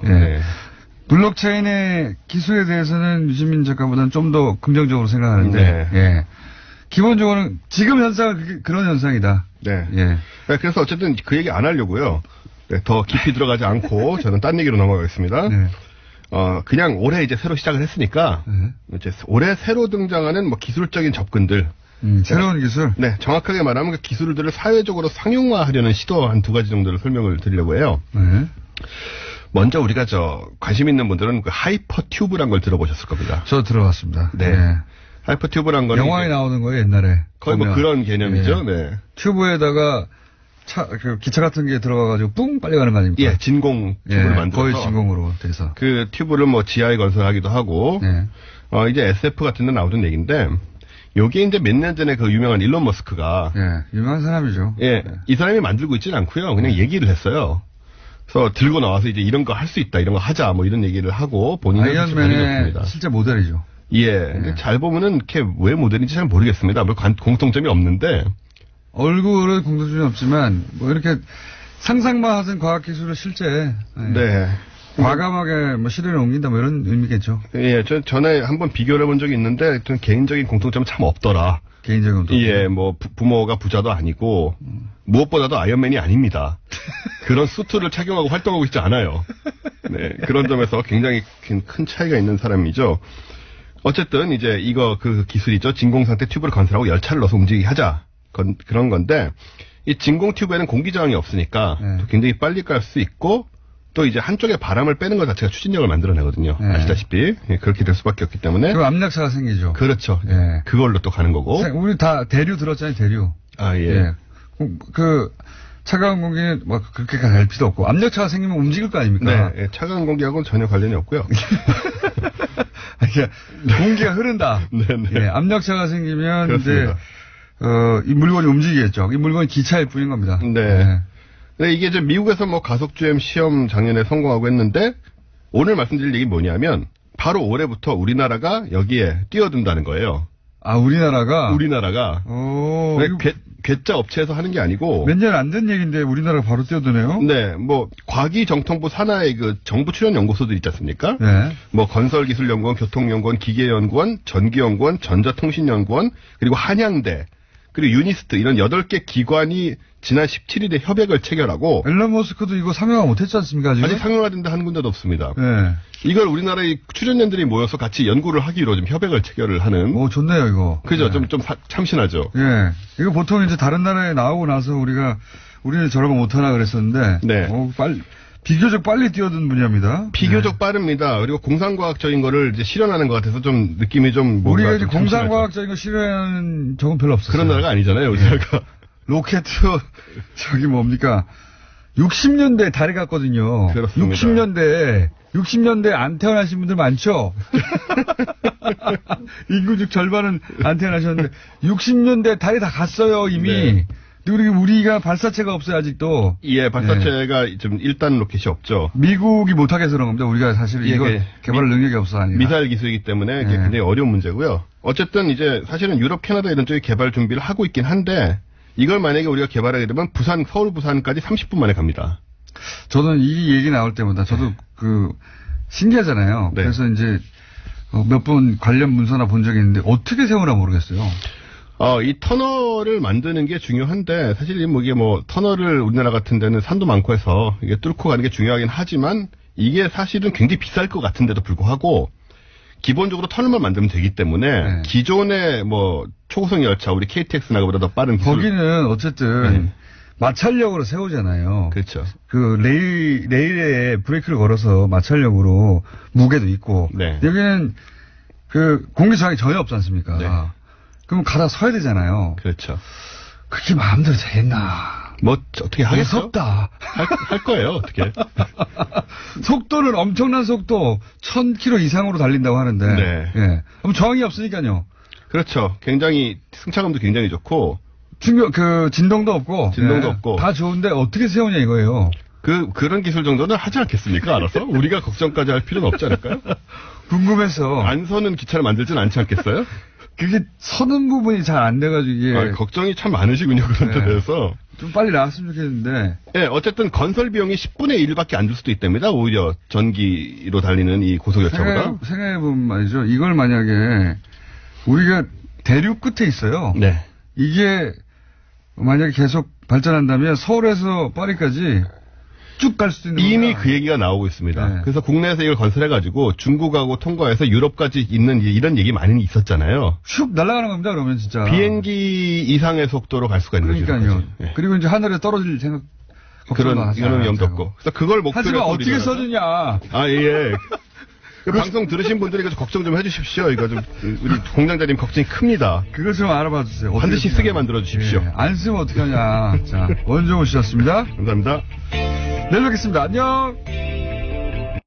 블록체인의 기술에 대해서는 유시민 작가보다는 좀 더 긍정적으로 생각하는데, 기본적으로는 지금 현상은 그런 현상이다. 그래서 어쨌든 그 얘기 안 하려고요. 더 깊이 들어가지 않고 저는 딴 얘기로 넘어가겠습니다. 그냥 올해 이제 새로 시작을 했으니까 이제 올해 새로 등장하는 기술적인 접근들. 새로운 기술? 정확하게 말하면 그 기술들을 사회적으로 상용화하려는 시도 한 2가지 정도를 설명을 드리려고 해요. 먼저 우리가 관심 있는 분들은 그 하이퍼 튜브란 걸 들어보셨을 겁니다. 저 들어봤습니다. 네. 네. 하이퍼 튜브란 거는 영화에 나오는 거예요, 옛날에. 거의 뭐 그런 개념이죠. 네. 튜브에다가 기차 같은 게 들어가가지고 뿡 빨려가는 거 아닙니까? 예, 진공 튜브를 만들어서. 거의 진공으로 돼서. 그 튜브를 뭐 지하에 건설하기도 하고, 이제 SF 같은 데 나오던 얘기인데, 요게 이제 몇 년 전에 그 유명한 일론 머스크가. 유명한 사람이죠. 이 사람이 만들고 있지는 않고요. 그냥 얘기를 했어요. 그래서 들고 나와서 이제 이런 거 할 수 있다, 이런 거 하자, 뭐 이런 얘기를 하고 본인은 아이언맨의 실제 모델이죠. 근데 잘 보면은 이렇게 왜 모델인지 잘 모르겠습니다. 뭐 공통점이 없는데. 얼굴은 공통점이 없지만, 뭐 이렇게 상상만 하던 과학기술을 실제. 과감하게 뭐 실현에 옮긴다 뭐 이런 의미겠죠. 전에 한번 비교를 해본 적이 있는데, 개인적인 공통점은 참 없더라. 개인적인 공통점. 뭐 부모가 부자도 아니고, 무엇보다도 아이언맨이 아닙니다. 그런 수트를 착용하고 활동하고 있지 않아요. 네, 그런 점에서 굉장히 큰 차이가 있는 사람이죠. 어쨌든 이제 이거 그 기술이죠. 진공 상태 튜브를 건설하고 열차를 넣어서 움직이게 하자. 그런 건데, 이 진공 튜브에는 공기 저항이 없으니까 굉장히 빨리 깔 수 있고, 또 이제 한쪽에 바람을 빼는 것 자체가 추진력을 만들어내거든요. 아시다시피. 그렇게 될 수밖에 없기 때문에. 그 압력차가 생기죠. 그렇죠. 그걸로 또 가는 거고. 우리 다 대류 들었잖아요, 대류. 차가운 공기는 뭐 그렇게 갈 필요 없고, 압력차가 생기면 움직일 거 아닙니까? 네, 차가운 공기하고는 전혀 관련이 없고요. 공기가 흐른다. 압력차가 생기면 그렇습니다. 이제 이 물건이 움직이겠죠. 이 물건이 기차일 뿐인 겁니다. 네, 이게 이제 미국에서 뭐 가속주행 시험 작년에 성공하고 했는데, 오늘 말씀드릴 얘기 뭐냐면, 바로 올해부터 우리나라가 여기에 뛰어든다는 거예요. 우리나라가? 괴짜 업체에서 하는 게 아니고. 몇 년 안 된 얘기인데 우리나라가 바로 뛰어드네요? 네, 뭐, 과기정통부 산하의 그 정부 출연 연구소들 있지 않습니까? 뭐, 건설기술연구원, 교통연구원, 기계연구원, 전기연구원, 전자통신연구원, 그리고 한양대, 그리고 유니스트 이런 8개 기관이 지난 17일에 협약을 체결하고. 앨런 머스크도 이거 상용화 못했지 않습니까? 아직 상용화된 데 한 군데도 없습니다. 이걸 우리나라의 출연연들이 모여서 같이 연구를 하기로 지금 협약을 체결을 하는. 좋네요, 이거. 그죠? 좀 참신하죠. 이거 보통 이제 다른 나라에 나오고 나서 우리는 저런 거 못하나 그랬었는데. 비교적 빨리 뛰어든 분야입니다. 비교적 빠릅니다. 그리고 공상과학적인 거를 이제 실현하는 것 같아서 좀 느낌이 좀 우리가 이제 공상과학적인 거 실현하는 적은 별로 없었어요. 그런 나라가 아니잖아요, 우리나라가. 로켓, 60년대에 달에 갔거든요. 그렇습니다. 60년대에 안 태어나신 분들 많죠? 인구 중 절반은 안 태어나셨는데, 60년대 달에 다 갔어요, 이미. 우리가 발사체가 없어요, 아직도. 발사체가 좀 1단 로켓이 없죠. 미국이 못하게 해서 그런 겁니다. 우리가 사실 이거 개발할 능력이 없어 아니라. 미사일 기술이기 때문에 굉장히 어려운 문제고요. 어쨌든 이제 사실은 유럽, 캐나다 이런 쪽에 개발 준비를 하고 있긴 한데, 이걸 만약에 우리가 개발하게 되면 서울 부산까지 30분 만에 갑니다. 저는 이 얘기 나올 때마다 저도 신기하잖아요. 그래서 이제 몇 번 관련 문서나 본 적이 있는데 어떻게 세우나 모르겠어요. 이 터널을 만드는 게 중요한데, 사실 이게 터널을 우리나라 같은 데는 산도 많고 해서 이게 뚫고 가는 게 중요하긴 하지만, 이게 사실은 굉장히 비쌀 것 같은데도 불구하고, 기본적으로 터널만 만들면 되기 때문에, 기존의 초고속 열차, 우리 KTX나 그보다 더 빠른 기술. 거기는 어쨌든, 마찰력으로 세우잖아요. 그렇죠. 레일에 브레이크를 걸어서 마찰력으로 무게도 있고, 여기는 공기 저항이 전혀 없지 않습니까? 그럼 가다 서야 되잖아요. 그렇죠. 그게 마음대로 되나? 어떻게 하겠어? 무섭다. 할 거예요, 어떻게. 속도는 엄청난 속도, 1000km 이상으로 달린다고 하는데. 그럼 저항이 없으니까요. 그렇죠. 굉장히, 승차감도 굉장히 좋고. 진동도 없고. 다 좋은데 어떻게 세우냐 이거예요. 그런 기술 정도는 하지 않겠습니까, 알아서? 우리가 걱정까지 할 필요는 없지 않을까요? 궁금해서. 안 서는 기차를 만들진 않지 않겠어요? 그게 서는 부분이 잘 안 돼가지고 이게. 걱정이 참 많으시군요, 그런 데 대해서. 좀 빨리 나왔으면 좋겠는데. 어쨌든 건설 비용이 10분의 1밖에 안 들 수도 있답니다, 오히려 전기로 달리는 이 고속열차보다. 생각해보면 말이죠. 이걸 만약에 우리가 대륙 끝에 있어요. 이게 만약에 계속 발전한다면 서울에서 파리까지 쭉 갈 수도 있는 이미 겁니다. 그 얘기가 나오고 있습니다. 그래서 국내에서 이걸 건설해가지고 중국하고 통과해서 유럽까지 있는 이런 얘기 많이 있었잖아요. 슉 날아가는 겁니다. 그러면 진짜 비행기 이상의 속도로 갈 수가 있는 거죠. 그러니까요. 그리고 이제 하늘에 떨어질 생각 그런 위험도 없고. 그래서 그걸 목표로 하지만 어떻게 써주냐. 아, 예. 그 방송 들으신 분들이 좀 걱정 좀 해주십시오. 이거 좀 우리 공장장님 걱정이 큽니다. 그거 좀 알아봐 주세요. 반드시 쓰게 만들어 주십시오. 예, 안 쓰면 어떡하냐. 자, 원종우 씨였습니다. 감사합니다. 내일 뵙겠습니다. 안녕.